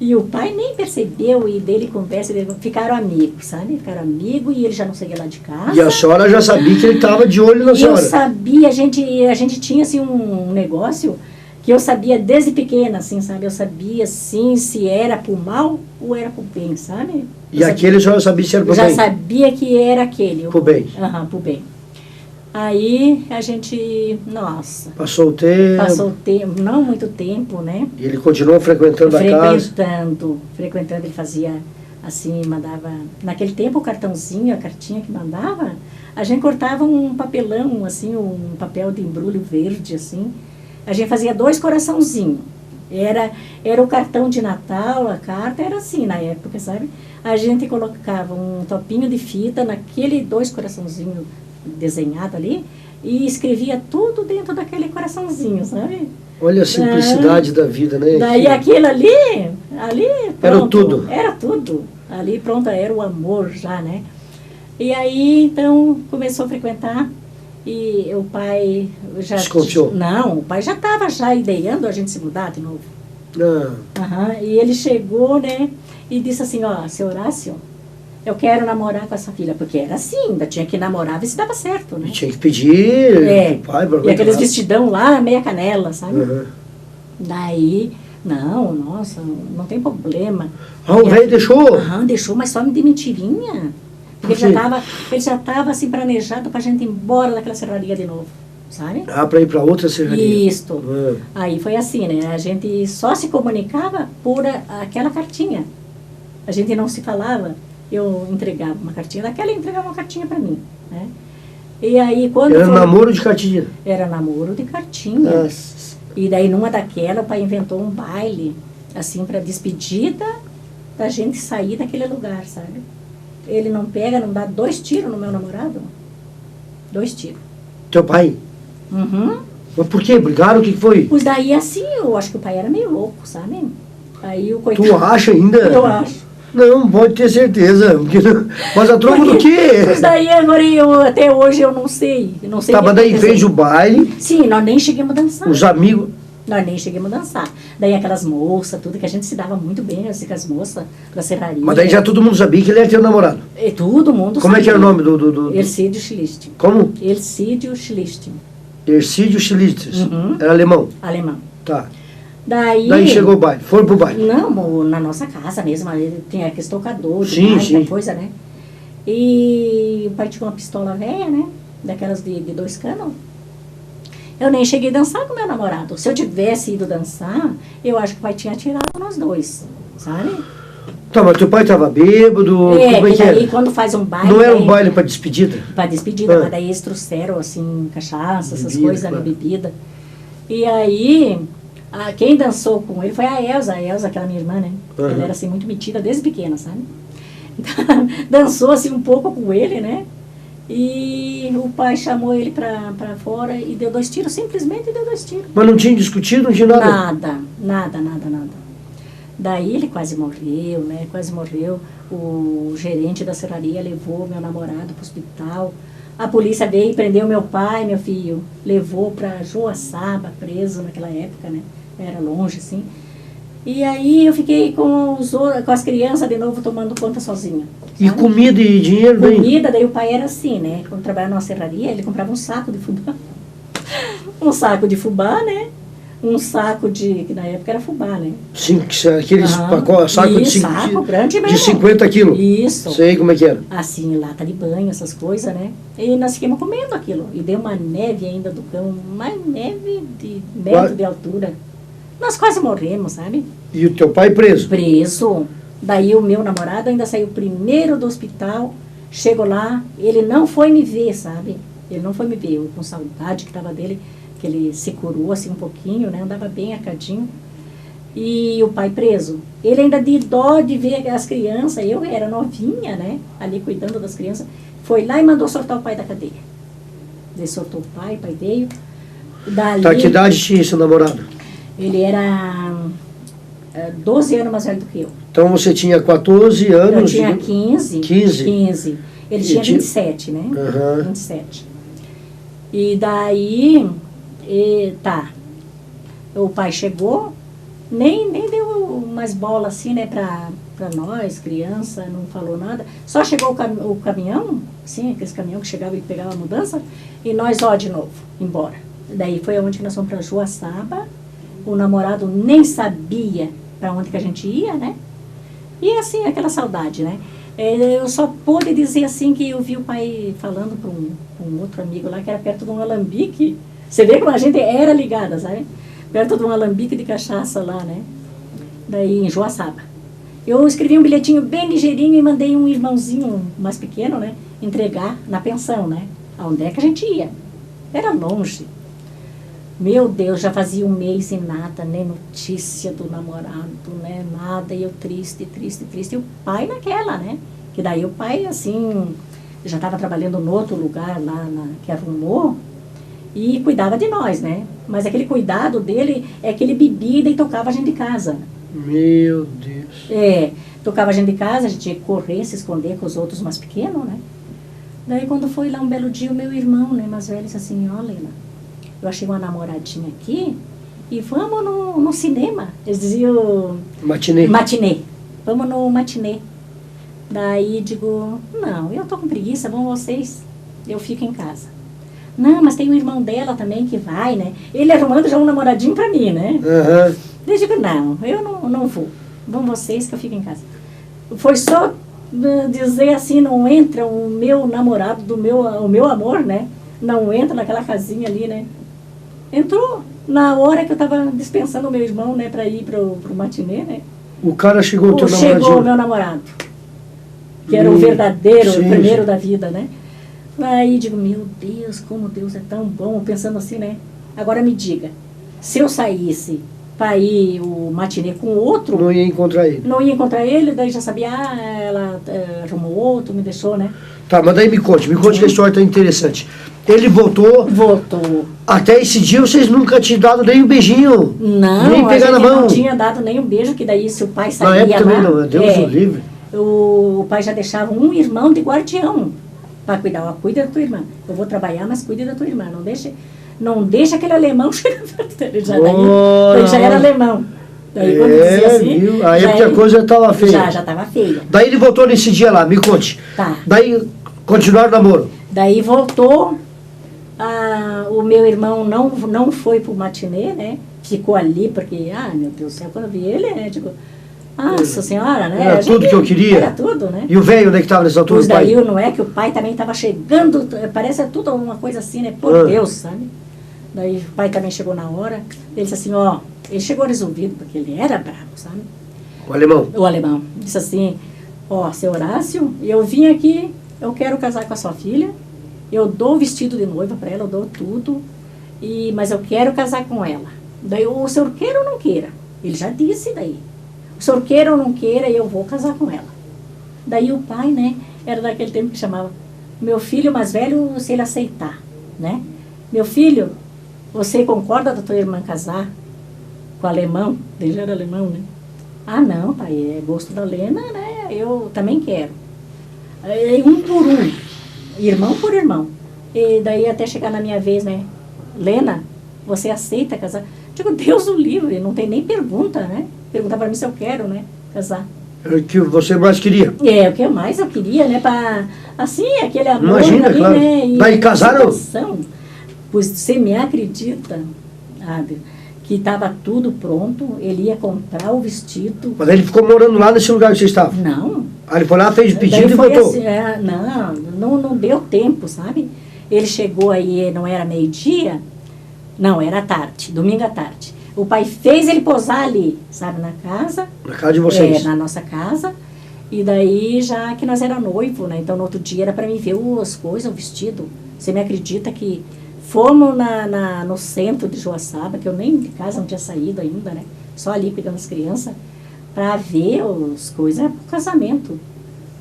E o pai nem percebeu, e dele conversa, ficaram amigos, sabe? Ficaram amigos e ele já não saía lá de casa. E a senhora já sabia que ele estava de olho na E eu senhora. sabia, a gente tinha assim um negócio que eu sabia desde pequena, assim, sabe? Eu sabia, assim, se era pro mal ou era pro bem, sabe? E aquele a senhora sabia se era Eu pro já bem. sabia que era aquele. Pro bem. Aham, pro bem. Aí a gente, nossa, Passou o tempo. passou o tempo, não muito tempo, né? E ele continuou frequentando a casa. Frequentando, ele fazia assim, mandava, naquele tempo o cartãozinho, a cartinha que mandava, a gente cortava um papelão, assim, um papel de embrulho verde, assim, a gente fazia 2 coraçãozinhos, era o cartão de Natal, a carta era assim na época, sabe? A gente colocava um topinho de fita naquele 2 coraçãozinhos desenhado ali, e escrevia tudo dentro daquele coraçãozinho, sabe? Olha a simplicidade da vida, né? Daí aquilo ali pronto, Era tudo. Era tudo. Ali pronto, era o amor já, né? E aí, então, começou a frequentar e o pai já... Desconfiou? Não, o pai já estava já ideando a gente se mudar de novo. Ah, Aham, e ele chegou, né, e disse assim, ó, seu Horácio, eu quero namorar com essa filha, porque era assim, ainda tinha que namorar, ver se dava certo, né? e tinha que pedir É, pro pai pra e aqueles lá. vestidão lá, meia canela, sabe? Uhum. Daí, não, nossa, não tem problema. Ah, o E velho deixou? Aham, deixou, mas só de mentirinha. Por Porque quê? ele já estava assim planejado pra gente ir embora daquela serraria de novo, sabe? Ah, pra ir pra outra serraria. Isto. Ah. Aí foi assim, né? A gente só se comunicava por aquela cartinha. A gente não se falava. Eu entregava uma cartinha daquela e entregava uma cartinha pra mim, né? E aí quando Era foi- namoro de cartilha. Era namoro de cartinha. Nossa. E daí numa daquela o pai inventou um baile, assim, para despedida da gente sair daquele lugar, sabe? Ele não pega, não dá 2 tiros no meu namorado. 2 tiros. Teu pai? Uhum. Mas por quê? Brigaram? O que que foi? Pois daí assim, eu acho que o pai era meio louco, sabe? Aí o coitado... Tu acha ainda? Eu acho. Não, pode ter certeza. Porque mas a troca do quê? Pois daí agora até hoje eu não sei. Eu não sei Tá, o que mas daí aconteceu. fez o baile, Sim, nós nem chegamos a dançar. os amigos. Nós nem chegamos a dançar. Daí aquelas moças, tudo, que a gente se dava muito bem, assim, com as moças da serraria. Mas daí já todo mundo sabia que ele era teu namorado. E todo mundo Como é que era o sabia. nome do... Ercídio Schlichting. Como? Ercídio Schlichting, Ercídio Schlitters. Uhum. Era alemão. alemão. Tá. Daí Chegou o baile. Foram pro baile. Não, na nossa casa mesmo, ele tinha aquele estocador, de Sim, máquina, sim. coisa, né? E o pai tinha uma pistola velha, né? Daquelas de 2 canos. Eu nem cheguei a dançar com meu namorado. Se eu tivesse ido dançar, eu acho que o pai tinha atirado nós dois, sabe? Tá, mas teu pai tava bêbado. Como é E que daí era? quando faz um baile... Não era um daí- baile pra despedida? Para despedida, Ah. mas daí eles trouxeram, assim, cachaça, essas Bebida, coisas, né, claro. bebida. E aí, quem dançou com ele foi a Elza, aquela minha irmã, né? Aham. Ela era, assim, muito metida desde pequena, sabe? Então, dançou, assim, um pouco com ele, né? E o pai chamou ele pra fora e deu 2 tiros, simplesmente deu 2 tiros. Mas não tinha discutido, não tinha nada? Nada. Daí ele quase morreu, né? Quase morreu. O gerente da serraria levou meu namorado pro hospital. A polícia veio e prendeu meu pai, meu filho. Levou pra Joaçaba, preso naquela época, né? Era longe, assim. E aí eu fiquei com as crianças de novo tomando conta sozinha. E sabe? comida e dinheiro, bem? Comida, daí o pai era assim, né? Quando trabalhava numa serraria, ele comprava um saco de fubá. Um saco de fubá, né? Um saco que na época era fubá, né? Aqueles Aham. sacos Isso, saco grande de mesmo. 50 quilos. Isso. Sei como é que era. Assim, lata de banho, essas coisas, né? E nós ficamos comendo aquilo. E deu uma neve ainda do cão, uma neve de metro de altura. Nós quase morremos, sabe? E o teu pai preso? Preso. Daí o meu namorado ainda saiu primeiro do hospital, chegou lá, ele não foi me ver, sabe? Ele não foi me ver, eu com saudade que estava dele, que ele se curou assim um pouquinho, né? Andava bem arcadinho. E o pai preso. Ele ainda de dó de ver as crianças, eu era novinha, né? Ali cuidando das crianças, foi lá e mandou soltar o pai da cadeia. Ele soltou o pai veio. Dali, Tá, que idade tinha esse namorado? ele era 12 anos mais velho do que eu. Então você tinha 14 anos? Eu tinha 15. 15. Ele tinha 27, né? Uhum. 27. E daí, tá. O pai chegou, nem deu mais bola assim, né, pra nós, criança, não falou nada. Só chegou o caminhão, assim, aqueles caminhão que chegava e pegava a mudança, e nós, de novo, embora. Daí foi onde que nós fomos pra Joaçaba. O namorado nem sabia para onde que a gente ia, né? E assim, aquela saudade, né? Eu só pude dizer assim que eu vi o pai falando para um outro amigo lá, que era perto de um alambique. Você vê como a gente era ligada, sabe? Perto de um alambique de cachaça lá, né? Daí em Joaçaba. Eu escrevi um bilhetinho bem ligeirinho e mandei um irmãozinho mais pequeno, né? Entregar na pensão, né? Aonde é que a gente ia? Era longe. Meu Deus, já fazia um mês e nada, nem notícia do namorado, né, nada, e eu triste, e o pai naquela, né, que daí o pai, assim, já estava trabalhando no outro lugar lá, que arrumou, e cuidava de nós, né, mas aquele cuidado dele é que ele bebia e tocava a gente de casa. Meu Deus. Tocava a gente de casa, a gente tinha que correr, se esconder com os outros mais pequenos, né, daí quando foi lá um belo dia, o meu irmão, né, mais velho, disse assim, ó, Leila, eu achei uma namoradinha aqui e vamos no cinema. Eles diziam... Matinê. Matinê. Vamos no matinê. Daí digo, não, eu tô com preguiça, vão vocês. Eu fico em casa. Não, mas tem um irmão dela também que vai, né? Ele arrumando já um namoradinho pra mim, né? Uhum. Daí digo, não, eu não vou. Vão vocês que eu fico em casa. Foi só dizer assim, não entra o meu namorado, o meu amor, né? Não entra naquela casinha ali, né? Entrou na hora que eu estava dispensando o meu irmão, né, para ir pro matinê, né? O cara chegou, o teu namoradinho? Chegou o meu namorado, que era o verdadeiro, sim, o primeiro da vida, né? Aí digo, meu Deus, como Deus é tão bom, pensando assim, né? Agora me diga, se eu saísse para ir o matinê com outro... Não ia encontrar ele. Não ia encontrar ele, daí já sabia, ela arrumou outro, me deixou, né? Tá, mas daí me conte que a história tá interessante. Ele voltou. Voltou. Até esse dia vocês nunca tinham dado nem um beijinho. Não, nem pegar na mão. Não tinha dado nem um beijo, que daí se o pai saía na época lá... também não, Deus o livre. O pai já deixava um irmão de guardião para cuidar. Ó, cuida da tua irmã. Eu vou trabalhar, mas cuida da tua irmã. Não deixa aquele alemão chegar perto dele. Ele já era alemão. Daí quando dizia assim... Viu? Aí porque a coisa estava feia. Já estava feia. Daí ele voltou nesse dia lá, me conte. Tá. Daí continuaram o namoro. Daí voltou... o meu irmão não foi pro matinê, né? Ficou ali, porque, meu Deus do céu, quando eu vi ele, né? Tipo, nossa senhora, né? Era tudo que eu queria. Era tudo, né? E o velho, onde é que estava nessa altura? Pois daí, não é que o pai também estava chegando, parece tudo uma coisa assim, né? Por Deus, sabe? Daí o pai também chegou na hora, ele disse assim, ele chegou resolvido, porque ele era bravo, sabe? O alemão. O alemão. Disse assim, seu Horácio, eu vim aqui, eu quero casar com a sua filha, eu dou o vestido de noiva para ela, eu dou tudo, mas eu quero casar com ela. Daí o senhor queira ou não queira? Ele já disse daí. O senhor queira ou não queira, eu vou casar com ela. Daí o pai, né, era daquele tempo que chamava, meu filho mais velho, se ele aceitar, né? Meu filho, você concorda da tua irmã casar com o alemão? Ele já era alemão, né? Não, pai, é gosto da Lena, né? Eu também quero. Um por um. Irmão por irmão. E daí até chegar na minha vez, né? Lena, você aceita casar? Digo, Deus o livre, não tem nem pergunta, né? Perguntar para mim se eu quero, né? Casar. O que você mais queria? O que mais eu queria, né? Assim, aquele amor. Imagina, ali, claro. Né? Daí casaram? Pois você me acredita, que estava tudo pronto, ele ia comprar o vestido. Mas ele ficou morando lá nesse lugar que você estava? Não. Ele foi lá, fez o pedido e voltou? Assim, não deu tempo, sabe? Ele chegou aí, não era meio-dia, não, era tarde, domingo à tarde. O pai fez ele posar ali, sabe, na casa. Na casa de vocês? Na nossa casa. E daí, já que nós era noivo, né? Então, no outro dia era para mim ver as coisas, o vestido. Você me acredita que fomos no centro de Joaçaba, que eu nem de casa não tinha saído ainda, né? Só ali pegando as crianças, para ver as coisas pro casamento.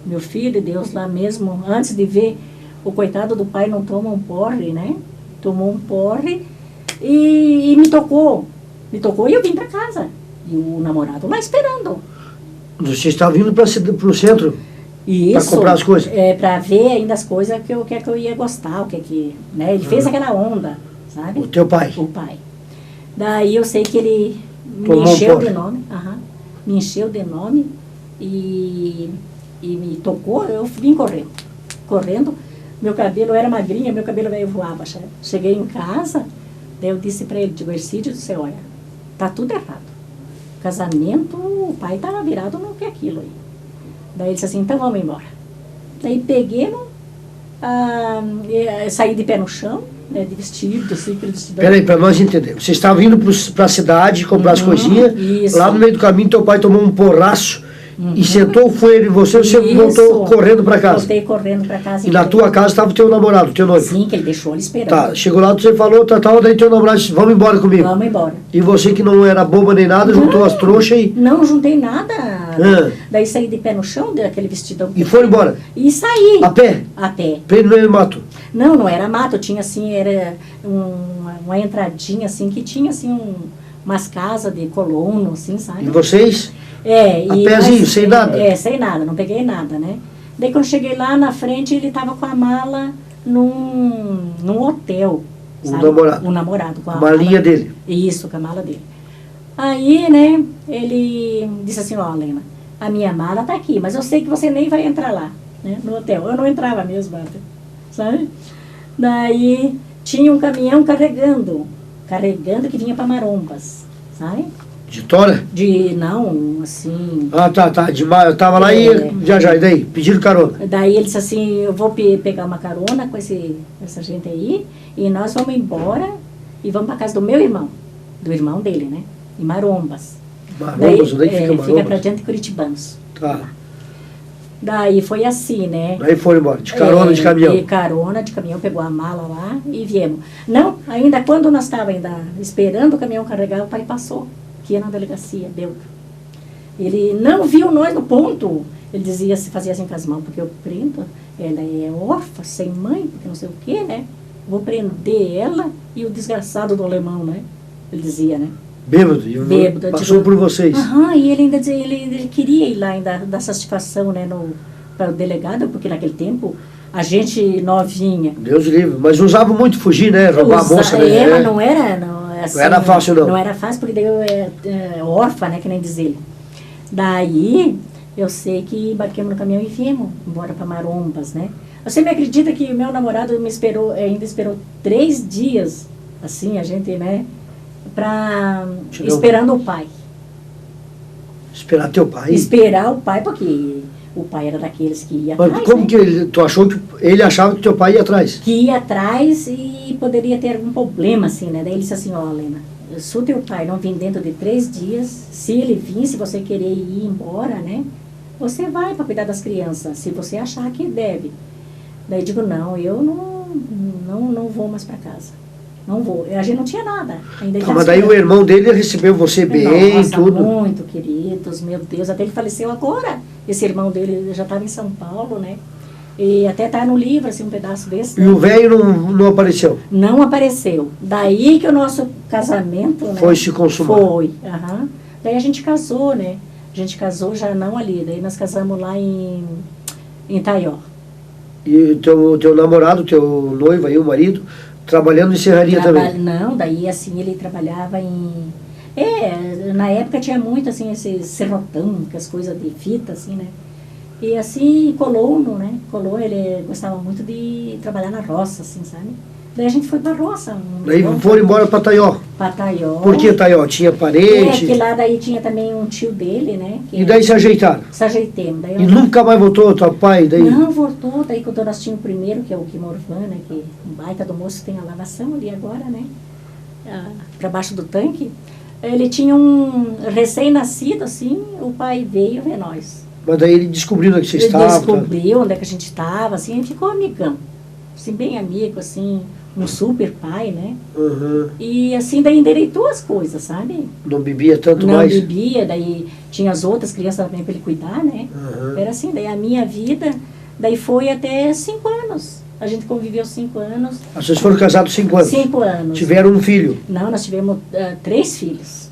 Meu filho, Deus lá mesmo, antes de ver, o coitado do pai não toma um porre, né? Tomou um porre e me tocou. Me tocou e eu vim para casa. E o namorado lá esperando. Você estava vindo para o centro para Isso, comprar as coisas? para ver ainda as coisas que que eu ia gostar, né? Ele fez aquela onda, sabe? O teu pai? O pai. Daí eu sei que ele me Tomou encheu um de nome, me encheu de nome e me tocou, eu vim correndo. Meu cabelo era magrinha, meu cabelo veio voava. Cheguei em casa, daí eu disse para ele, digo, Ercídio do céu, olha, tá tudo errado. Casamento, o pai estava virado no que é aquilo aí. Daí ele disse assim, então vamos embora. Daí peguei, saí de pé no chão, né, de vestido, assim, aquele vestidão. Peraí, para nós entendermos. Você estava indo para a cidade comprar as coisinhas, isso. Lá no meio do caminho teu pai tomou um porraço e sentou, foi ele e você voltou correndo para casa. Voltei correndo para casa. E na tua casa estava o teu namorado, o teu noivo? Sim, que ele deixou ele esperando. Tá, chegou lá, você falou, daí teu namorado disse, vamos embora comigo. Vamos embora. E você que não era boba nem nada, juntou as trouxas e... Não juntei nada. Daí saí de pé no chão, daquele vestidão. E foram embora? E saí. A pé? A pé. Pra ele no meio do mato? Não era mato, tinha assim, era uma entradinha assim, que tinha assim umas casas de colono, assim, sabe? E vocês? A pezinho, sem nada? Sem nada, não peguei nada, né? Daí quando cheguei lá na frente, ele tava com a mala num hotel. O sabe? namorado? O namorado, com a malinha mala dele? Isso, com a mala dele. Aí, né, ele disse assim, ó, Lena, a minha mala tá aqui, mas eu sei que você nem vai entrar lá, né, no hotel. Eu não entrava mesmo, sabe? Daí tinha um caminhão carregando que vinha para Marombas, sabe? De Tora? Não, assim... Tá, de maio, eu tava lá e já, e daí? Pediram carona? Daí ele disse assim, eu vou pegar uma carona com essa gente aí, e nós vamos embora e vamos para casa do meu irmão, do irmão dele, né? Em Marombas. Marombas? Onde é que fica Marombas? Fica pra diante de Curitibanos. Tá. Daí foi assim, né? Daí foram embora, de carona de caminhão. De carona de caminhão, pegou a mala lá e viemos. Não, ainda quando nós estávamos esperando o caminhão carregar, o pai passou, que ia na delegacia, deu. Ele não viu nós no ponto. Ele dizia, se fazia assim com as mãos, porque eu prendo, ela é órfã, sem mãe, porque não sei o quê, né? Vou prender ela e o desgraçado do alemão, né? Ele dizia, né? Bêbado, passou por vocês. E ele ainda dizia, ele queria ir lá ainda dar satisfação, né, para o delegado, porque naquele tempo a gente novinha. Deus livre, mas usava muito fugir, né? Roubar a moça, né? Mas não era, assim, não era fácil, não. Não era fácil, porque daí eu órfã, né, que nem diz ele. Daí eu sei que embarquemos no caminhão e viemos embora para Marombas, né? Você me acredita que o meu namorado ainda esperou 3 dias, assim, a gente, né? Esperando o pai. Esperar teu pai? Esperar o pai, porque o pai era daqueles que ia atrás. Mas como, né? Que tu achou que ele achava que teu pai ia atrás? Que ia atrás e poderia ter algum problema, assim, né? Daí ele disse assim, ó, Lena, se o teu pai não vir dentro de 3 dias, se ele vir, se você querer ir embora, né? Você vai para cuidar das crianças, se você achar que deve. Daí eu digo, não, eu não vou mais para casa. Não vou. A gente não tinha nada. Ainda mas daí o irmão dele recebeu você bem, nossa, tudo? Muito queridos, meu Deus. Até ele faleceu agora. Esse irmão dele já estava em São Paulo, né? E até está no livro, assim, um pedaço desse. E né? o velho não apareceu? Não apareceu. Daí que o nosso casamento, né? Foi se consumar? Foi. Daí a gente casou, né? A gente casou já não ali. Daí nós casamos lá em Itaió. E o teu namorado, teu noivo aí, o marido... Trabalhando em serraria também? Não, daí assim, ele trabalhava em... na época tinha muito assim, esse serrotão, que as coisas de fita, assim, né? E assim, colono, né? Colono, ele gostava muito de trabalhar na roça, assim, sabe? Daí a gente foi pra roça. Daí foram embora pra Taió? Pra Taió. Por que Taió? Tinha parente? Que lá daí tinha também um tio dele, né? E daí se ajeitaram? Se ajeitemos. Daí e nunca mais voltou teu pai? Daí? Não, voltou. Daí quando nós tínhamos o primeiro, que é o Quimorvan, né? Que um baita do moço tem a lavação ali agora, né? Pra baixo do tanque. Ele tinha um recém-nascido, assim, o pai veio ver nós. Mas daí ele descobriu onde você estava? Ele descobriu onde é que a gente estava, assim, e ficou amigão. Assim, bem amigo, assim, um super pai, né? E assim, daí endireitou as coisas, sabe? Não bebia tanto mais? Não bebia, daí tinha as outras crianças também para ele cuidar, né? Era assim, daí a minha vida, daí foi até 5 anos. A gente conviveu 5 anos. Vocês foram casados 5 anos? 5 anos. Tiveram um filho? Não, nós tivemos 3 filhos.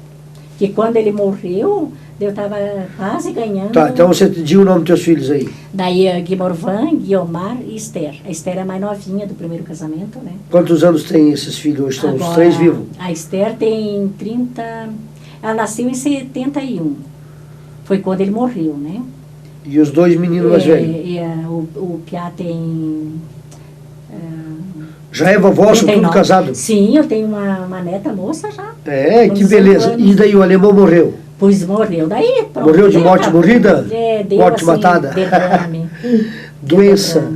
Que quando ele morreu, eu estava quase ganhando. Tá, então você diga o nome dos teus filhos aí. Daí Guimorvan, Guiomar e Esther. A Esther é a mais novinha do primeiro casamento, né? Quantos anos tem esses filhos hoje? Estão os Agora, 3 vivos? A Esther tem 30... Ela nasceu em 71. Foi quando ele morreu, né? E os 2 meninos mais velhos? O Piá tem... Já é vovó, são tudo 39. casado? Sim, eu tenho uma neta moça já. É, Com que 18 beleza. anos. E daí o alemão morreu? Pois morreu. Daí, pronto. Morreu de daí morte acabou. morrida? Deu, Morte assim, matada? Derrame. Doença.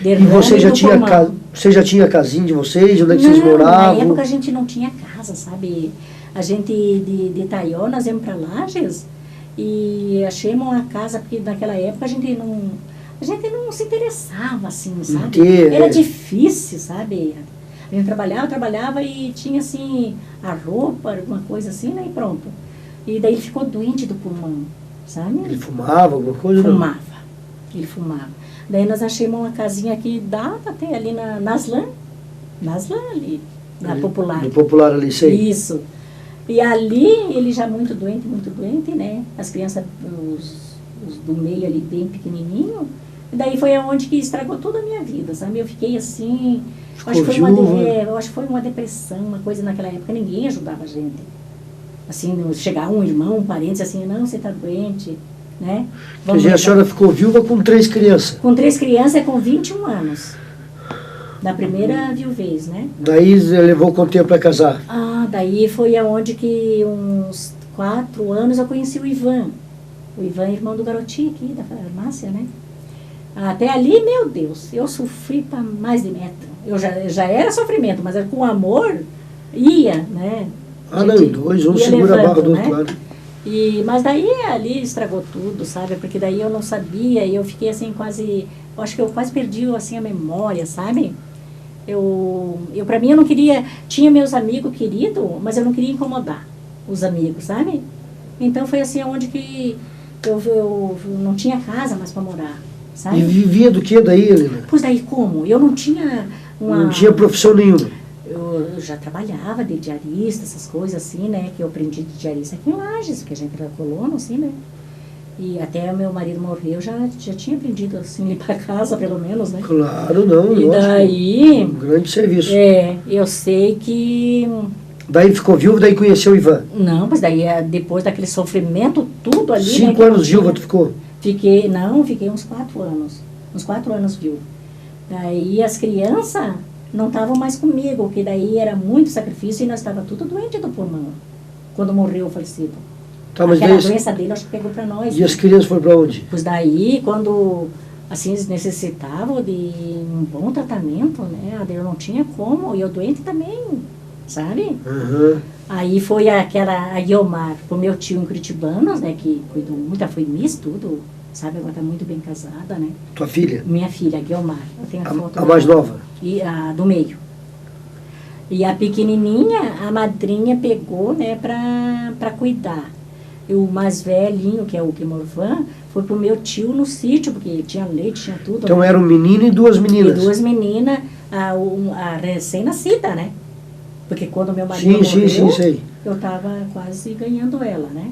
Derrame E você já no tinha, pulmão. você já tinha casinha de vocês? Onde é que vocês Não, moravam? na época a gente não tinha casa, sabe? A gente de Itaió, nós íamos para Lages e achamos uma casa, porque naquela época a gente não se interessava, assim, sabe? Era difícil, sabe? A gente trabalhava e tinha, assim, a roupa, alguma coisa assim, né? E pronto. E daí ele ficou doente do pulmão, sabe? Ele fumava alguma coisa? Fumava. Ele fumava. Daí nós achamos uma casinha que dava até ali Naslan ali, na Popular. No Popular ali, sei. Isso. E ali, ele já muito doente, né? As crianças, os do meio ali, bem pequenininho. E daí foi aonde que estragou toda a minha vida, sabe? Eu fiquei assim... Acho que foi uma depressão, uma coisa naquela época. Ninguém ajudava a gente. Assim, chegar um irmão, um parente, assim, não, você está doente, né? Quer dizer, a senhora ficou viúva com 3 crianças? Com 3 crianças é com 21 anos. Da primeira viuvez, né? Daí levou quanto tempo para casar? Daí foi aonde que uns 4 anos eu conheci o Ivan. O Ivan é irmão do garotinho aqui, da farmácia, né? Até ali, meu Deus, eu sofri para mais de metro. Eu já era sofrimento, mas com amor, ia, né? Não, 2, um segura a barra do outro lado. Mas daí ali estragou tudo, sabe? Porque daí eu não sabia e eu fiquei assim quase... Eu acho que eu quase perdi assim a memória, sabe? Pra mim eu não queria... Tinha meus amigos queridos, mas eu não queria incomodar os amigos, sabe? Então foi assim onde que eu não tinha casa mais para morar, sabe? E vivia do que daí, Helena? Pois daí como? Eu não tinha Não tinha profissão nenhuma? Eu já trabalhava de diarista, essas coisas assim, né? Que eu aprendi de diarista aqui em Lages, porque a gente era colono, assim, né? E até o meu marido morreu, já tinha aprendido, assim, limpar a casa, pelo menos, né? Claro, não. E daí... Um grande serviço. Eu sei que... Daí ficou viúva, daí conheceu o Ivan? Não, mas daí, depois daquele sofrimento, tudo ali... 5 anos viúva tu ficou? Fiquei uns 4 anos. Uns 4 anos viúva. Daí as crianças não estavam mais comigo, porque daí era muito sacrifício e nós estávamos tudo doente do pulmão, quando morreu o falecido. Tá, mas aquela daí, doença dele, acho que pegou para nós. E as crianças foram para onde? Pois daí, quando assim, eles necessitavam de um bom tratamento, né? Eu não tinha como, e eu doente também, sabe? Uhum. Aí foi a Guiomar, o meu tio em Curitibanos, né? Que cuidou muito, ela foi Miss, tudo, sabe? Ela está muito bem casada, né? Tua filha? Minha filha, a Guiomar. Eu tenho a foto a mais nova? E a do meio. E a pequenininha, a madrinha pegou, né, para cuidar. E o mais velhinho, que é o Guimorvan, foi pro meu tio no sítio, porque tinha leite, tinha tudo. Então né? era um menino e 2 meninas? E 2 meninas, a recém-nascida, né? Porque quando meu marido morreu, sei. eu estava quase ganhando ela, né?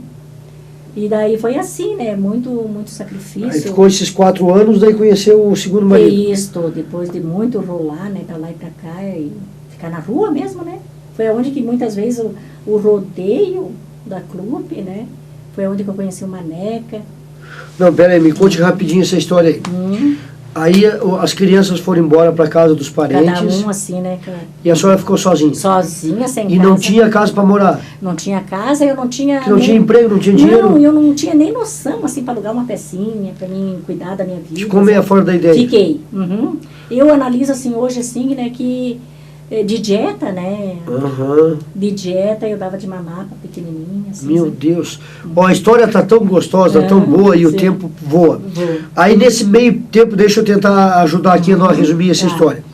E daí foi assim, né? Muito, muito sacrifício. Aí ficou esses 4 anos, daí conheceu o segundo marido? Isso, depois de muito rolar, né? Pra lá e pra cá, e ficar na rua mesmo, né? Foi onde que muitas vezes o rodeio da clube, né? Foi onde que eu conheci o Maneca. Não, pera aí, me conte rapidinho essa história aí. Aí as crianças foram embora para casa dos parentes. Cada um assim, né? E a senhora ficou sozinha? Sozinha, sem casa. E não tinha casa para morar? Não tinha casa, eu não tinha... Que não tinha emprego, não tinha dinheiro? Não, eu não tinha nem noção, assim, para alugar uma pecinha, para mim cuidar da minha vida. Ficou meio fora da ideia? Fiquei. Uhum. Eu analiso, assim, hoje, assim, né, que... De dieta, né? Uhum. De dieta, eu dava de mamar para pequenininha. Assim, Meu sabe? Deus. Ó, a história tá tão gostosa, tão boa, e o tempo voa. Aí nesse meio tempo, deixa eu tentar ajudar aqui a nós resumir essa história.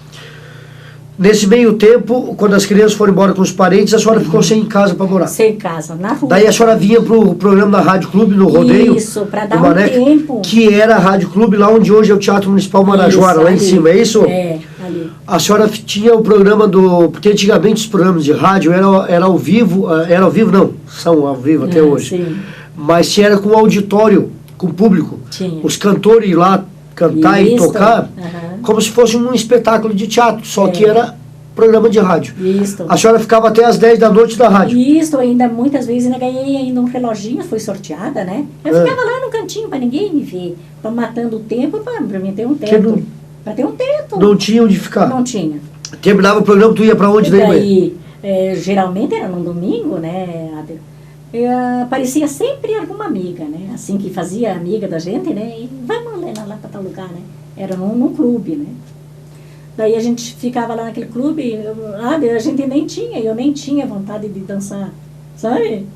Nesse meio tempo, quando as crianças foram embora com os parentes, a senhora ficou sem casa para morar? Sem casa, na rua. Daí a senhora vinha pro programa da Rádio Clube, no rodeio. Isso, para dar um tempo. Que era a Rádio Clube, lá onde hoje é o Teatro Municipal Marajoara, lá em cima, é isso? É, ali. A senhora tinha o programa do... Porque antigamente os programas de rádio era ao vivo, não, são ao vivo até hoje. Sim. Mas era com auditório, com público. Tinha. Os cantores ir lá cantar e tocar, como se fosse um espetáculo de teatro, só que era programa de rádio. Isso. A senhora ficava até às 10 da noite da rádio. Isso, ainda muitas vezes ainda ganhei ainda um reloginho, fui sorteada, né? Eu ficava lá no cantinho para ninguém me ver, matando o tempo, para mim ter um teto. Para ter um teto. Não tinha onde ficar? Não tinha. Terminava o programa, tu ia para onde daí? Daí, geralmente era no domingo, né, Ader? Aparecia sempre alguma amiga, né? Assim que fazia amiga da gente, né? E vamos lá para tal lugar, né? Era num clube, né? Daí a gente ficava lá naquele clube, a gente eu nem tinha vontade de dançar, sabe?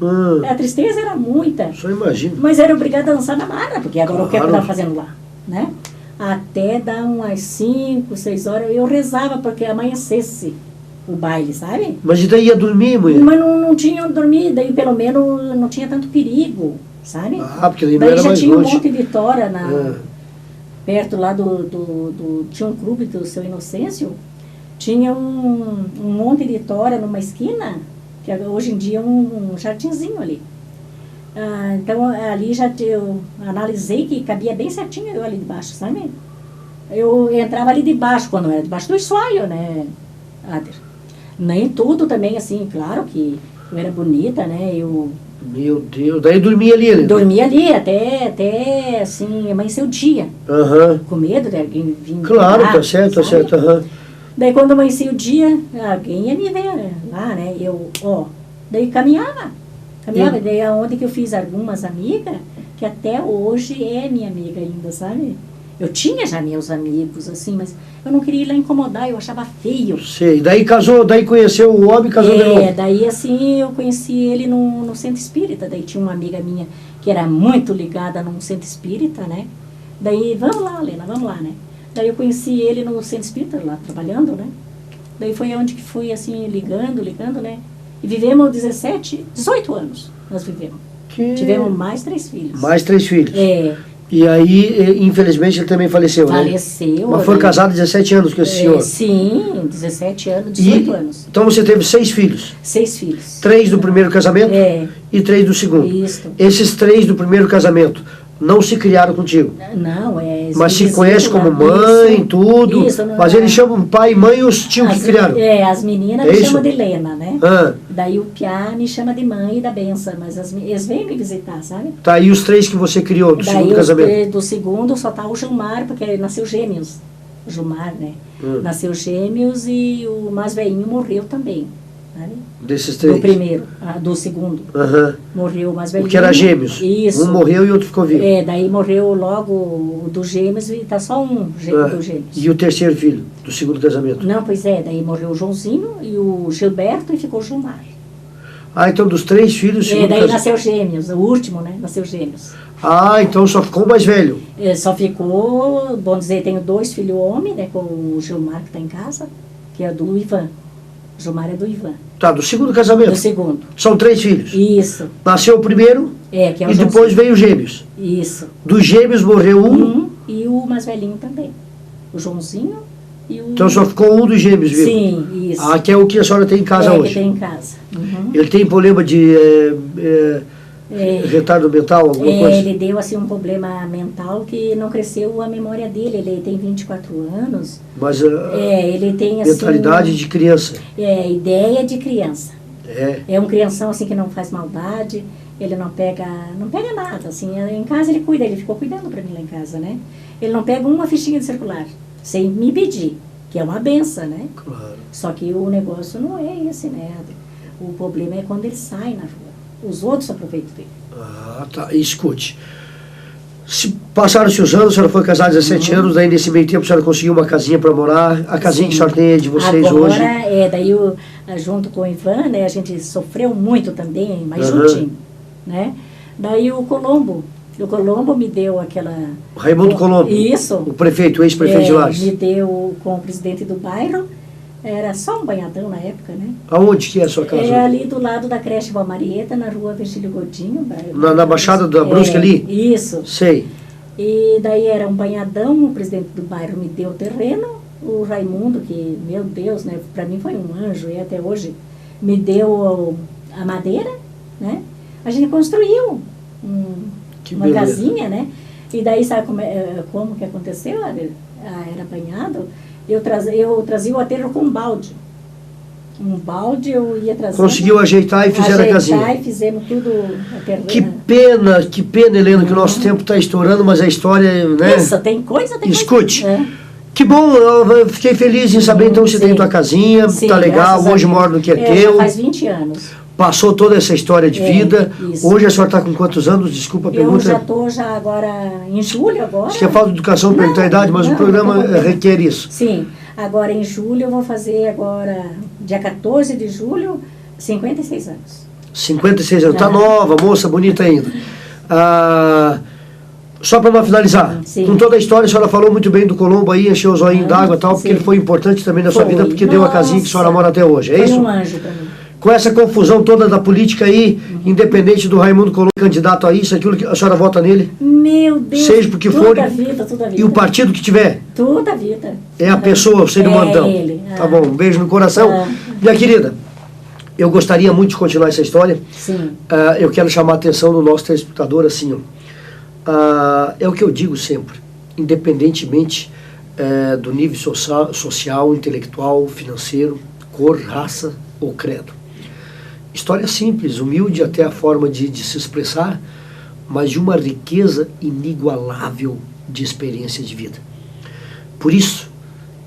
A tristeza era muita. Só imagino. Mas era obrigada a dançar na marra, porque agora o que eu estava fazendo lá, né? Até dar umas 5, 6 horas, eu rezava porque amanhecesse o baile, sabe? Mas daí ia dormir, mulher? Mas não tinha onde dormir, daí pelo menos não tinha tanto perigo, sabe? Porque daí daí era já mais tinha longe. Um monte de tora perto lá tinha um clube do Seu Inocêncio, tinha um monte de tora numa esquina, que hoje em dia é um jardinzinho ali. Então ali eu analisei que cabia bem certinho eu ali debaixo, sabe? Eu entrava ali debaixo, quando era debaixo do ensaio, né, Ader? Nem tudo também, assim, claro que eu era bonita, né? Meu Deus, daí dormia ali, né? Dormia ali até assim, amanhecer o dia. Com medo de alguém vir. Claro, pegar, tá certo. Daí quando amanhecia o dia, alguém ia me ver lá, né? Daí caminhava. Daí aonde que eu fiz algumas amigas, que até hoje é minha amiga ainda, sabe? Eu tinha já meus amigos, assim, mas eu não queria ir lá incomodar, eu achava feio. Sei, daí casou, daí conheceu o homem e casou de novo. Daí assim, eu conheci ele no centro espírita, daí tinha uma amiga minha que era muito ligada num centro espírita, né? Daí, vamos lá, Lena, vamos lá, né? Daí eu conheci ele no centro espírita, lá trabalhando, né? Daí foi onde que fui, assim, ligando, né? E vivemos 18 anos, nós vivemos. Tivemos mais 3 filhos. Mais 3 filhos. E aí, infelizmente, ele também faleceu, né? Faleceu. Mas foi casado 17 anos com esse senhor? Sim, 17 anos, 18 anos. Então você teve 6 filhos? 6 filhos. 3 do primeiro casamento? E 3 do segundo? Isso. Esses 3 do primeiro casamento não se criaram contigo? Não, mas se conhece como mãe, tudo. Isso, mas eles chamam pai e mãe os tios que criaram? As meninas me chamam de Lena, né? Daí o Piá me chama de mãe e da benção, mas eles vêm me visitar, sabe? Tá, e os 3 que você criou do segundo casamento? Do segundo só tá o Gilmar, porque ele nasceu gêmeos. O Gilmar, né? Nasceu gêmeos e o mais velhinho morreu também. Sabe? Desses 3? Do primeiro, do segundo. Morreu o mais velhinho. Porque era gêmeos. Isso. Um morreu e outro ficou vivo. Daí morreu logo o dos gêmeos e tá só um dos gêmeos. E o terceiro filho, do segundo casamento? Não, pois daí morreu o Joãozinho e o Gilberto e ficou o Gilmar. Então dos 3 filhos... daí nasceu gêmeos, o último, né? Nasceu gêmeos. Então só ficou o mais velho? Só ficou, bom dizer, tenho 2 filhos homens, né? Com o Gilmar que tá em casa, que é do Ivan. O Gilmar é do Ivan. Tá, do segundo casamento? Do segundo. São 3 filhos? Isso. Nasceu o primeiro que é o e Joãozinho. Depois veio os gêmeos? Isso. Dos gêmeos morreu um? E o mais velhinho também. O Joãozinho e o... Então só ficou um dos gêmeos vivo? Sim, isso. Que é o que a senhora tem em casa hoje? Que tem em casa. Ele tem problema de retardo mental, alguma coisa? Ele deu assim um problema mental que não cresceu a memória dele. Ele tem 24 anos. Mas ele tem assim... mentalidade de criança? Ideia de criança. É um crianção assim que não faz maldade. Ele não pega nada, assim, em casa ele cuida, ele ficou cuidando para mim lá em casa, né? Ele não pega uma fichinha de circular, sem me pedir, que é uma benção, né? Claro. Só que o negócio não é esse, né? O problema é quando ele sai na rua, os outros aproveitam dele. Tá, escute. Se passaram-se os anos, a senhora foi casada há 17 anos, daí nesse meio tempo a senhora conseguiu uma casinha para morar, a casinha que a senhora tem é de vocês agora, hoje? Daí junto com o Ivan, né, a gente sofreu muito também, mas juntinho. Né? Daí o Colombo me deu aquela... Raimundo Colombo? Isso. O prefeito, o ex-prefeito de Lages? Me deu com o presidente do bairro, era só um banhadão na época, né? Aonde que é a sua casa? Ali do lado da creche Valmarieta, na rua Virgílio Godinho. Na Baixada da Brusca ali? Isso. Sei. E daí era um banhadão, o presidente do bairro me deu o terreno, o Raimundo, que, meu Deus, né, para mim foi um anjo, e até hoje me deu a madeira, né? A gente construiu uma casinha, né? E daí, sabe como que aconteceu? Era banhado, eu trazia o aterro com um balde. Um balde eu ia trazer. Conseguiu ajeitar e fizeram a casinha. Ajeitar e fizemos tudo aterro. Que pena, Helena, que o nosso tempo está estourando, mas a história, né? Isso, tem coisa. Escute. É. Que bom, eu fiquei feliz em saber então que você tem tua casinha, sim, tá legal, hoje mora no que é teu. Faz 20 anos. Passou toda essa história de vida. Isso. Hoje a senhora está com quantos anos? Desculpa a pergunta. Eu já estou agora em julho agora. Você quer falar de educação, perguntar a idade, mas o programa requer isso. Sim, agora em julho eu vou fazer agora, dia 14 de julho, 56 anos. 56 anos, tá nova, moça, bonita ainda. Só para finalizar, com toda a história, a senhora falou muito bem do Colombo aí, encheu o zoinho d'água e tal, porque ele foi importante também na sua vida, porque deu a casinha que a senhora mora até hoje, é isso? Foi um anjo para mim. Com essa confusão toda da política aí, independente do Raimundo Colombo, candidato a isso, aquilo que a senhora vota nele? Meu Deus, seja porque for, toda a vida. E o partido que tiver? Toda a vida. É a pessoa, o ser humano. É ele. Tá bom, um beijo no coração. Minha querida, eu gostaria muito de continuar essa história. Sim. Eu quero chamar a atenção do nosso telespectador assim, ó. É o que eu digo sempre, independentemente do nível social, intelectual, financeiro, cor, raça ou credo. História simples, humilde até a forma de se expressar, mas de uma riqueza inigualável de experiência de vida. Por isso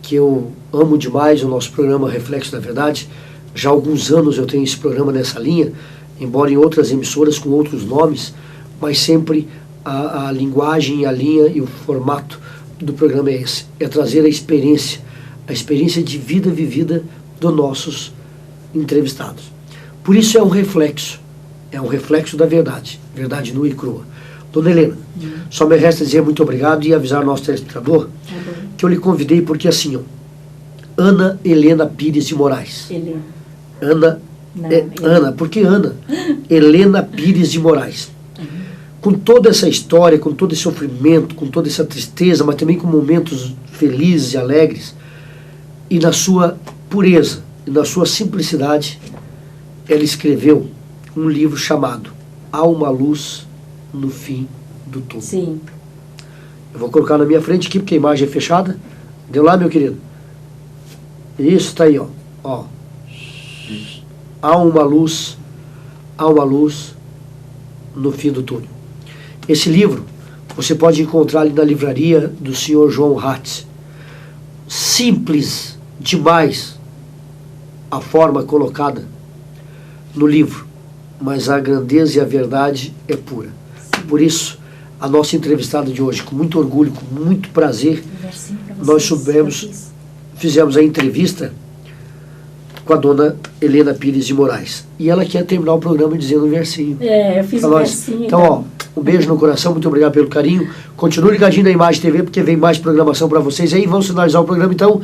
que eu amo demais o nosso programa Reflexo da Verdade. Já há alguns anos eu tenho esse programa nessa linha, embora em outras emissoras com outros nomes, mas sempre a linguagem, a linha e o formato do programa é esse. É trazer a experiência de vida vivida dos nossos entrevistados. Por isso é um reflexo da verdade nua e crua. Dona Helena, só me resta dizer muito obrigado e avisar o nosso telespectador que eu lhe convidei porque assim, ó, Ana Helena Pires de Moraes. Helena. Ana, por que Ana? Helena Pires de Moraes. Com toda essa história, com todo esse sofrimento, com toda essa tristeza, mas também com momentos felizes e alegres, e na sua pureza, e na sua simplicidade, ela escreveu um livro chamado Há uma Luz no Fim do Túnel. Sim. Eu vou colocar na minha frente aqui, porque a imagem é fechada. Deu lá, meu querido? Isso, tá aí, ó. Há uma luz no fim do túnel. Esse livro você pode encontrar ali na livraria do Sr. João Hatz. Simples demais a forma colocada no livro, mas a grandeza e a verdade é pura. Por isso, a nossa entrevistada de hoje, com muito orgulho, com muito prazer, nós fizemos a entrevista com a dona Helena Pires de Moraes. E ela quer terminar o programa dizendo um versinho. Eu fiz um versinho. Então, um beijo no coração, muito obrigado pelo carinho. Continue ligadinho na Imagem TV, porque vem mais programação para vocês aí. Vamos finalizar o programa, então,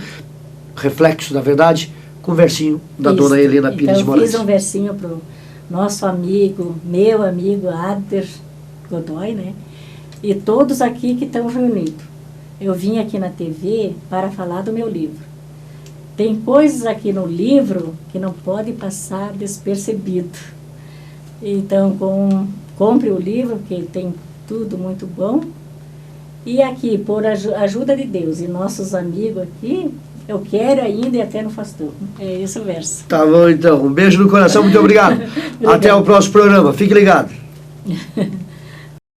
Reflexo da Verdade, com o versinho da dona Helena Pires de Moraes. Eu fiz um versinho para o nosso amigo, meu amigo Adler Godoy, né? E todos aqui que estão reunidos. Eu vim aqui na TV para falar do meu livro. Tem coisas aqui no livro que não pode passar despercebido. Então, compre o livro, que tem tudo muito bom. E aqui, por ajuda de Deus e nossos amigos aqui, eu quero ainda e até não faço tudo. É esse o verso. Tá bom, então. Um beijo no coração, muito obrigado. Até o próximo programa. Fique ligado.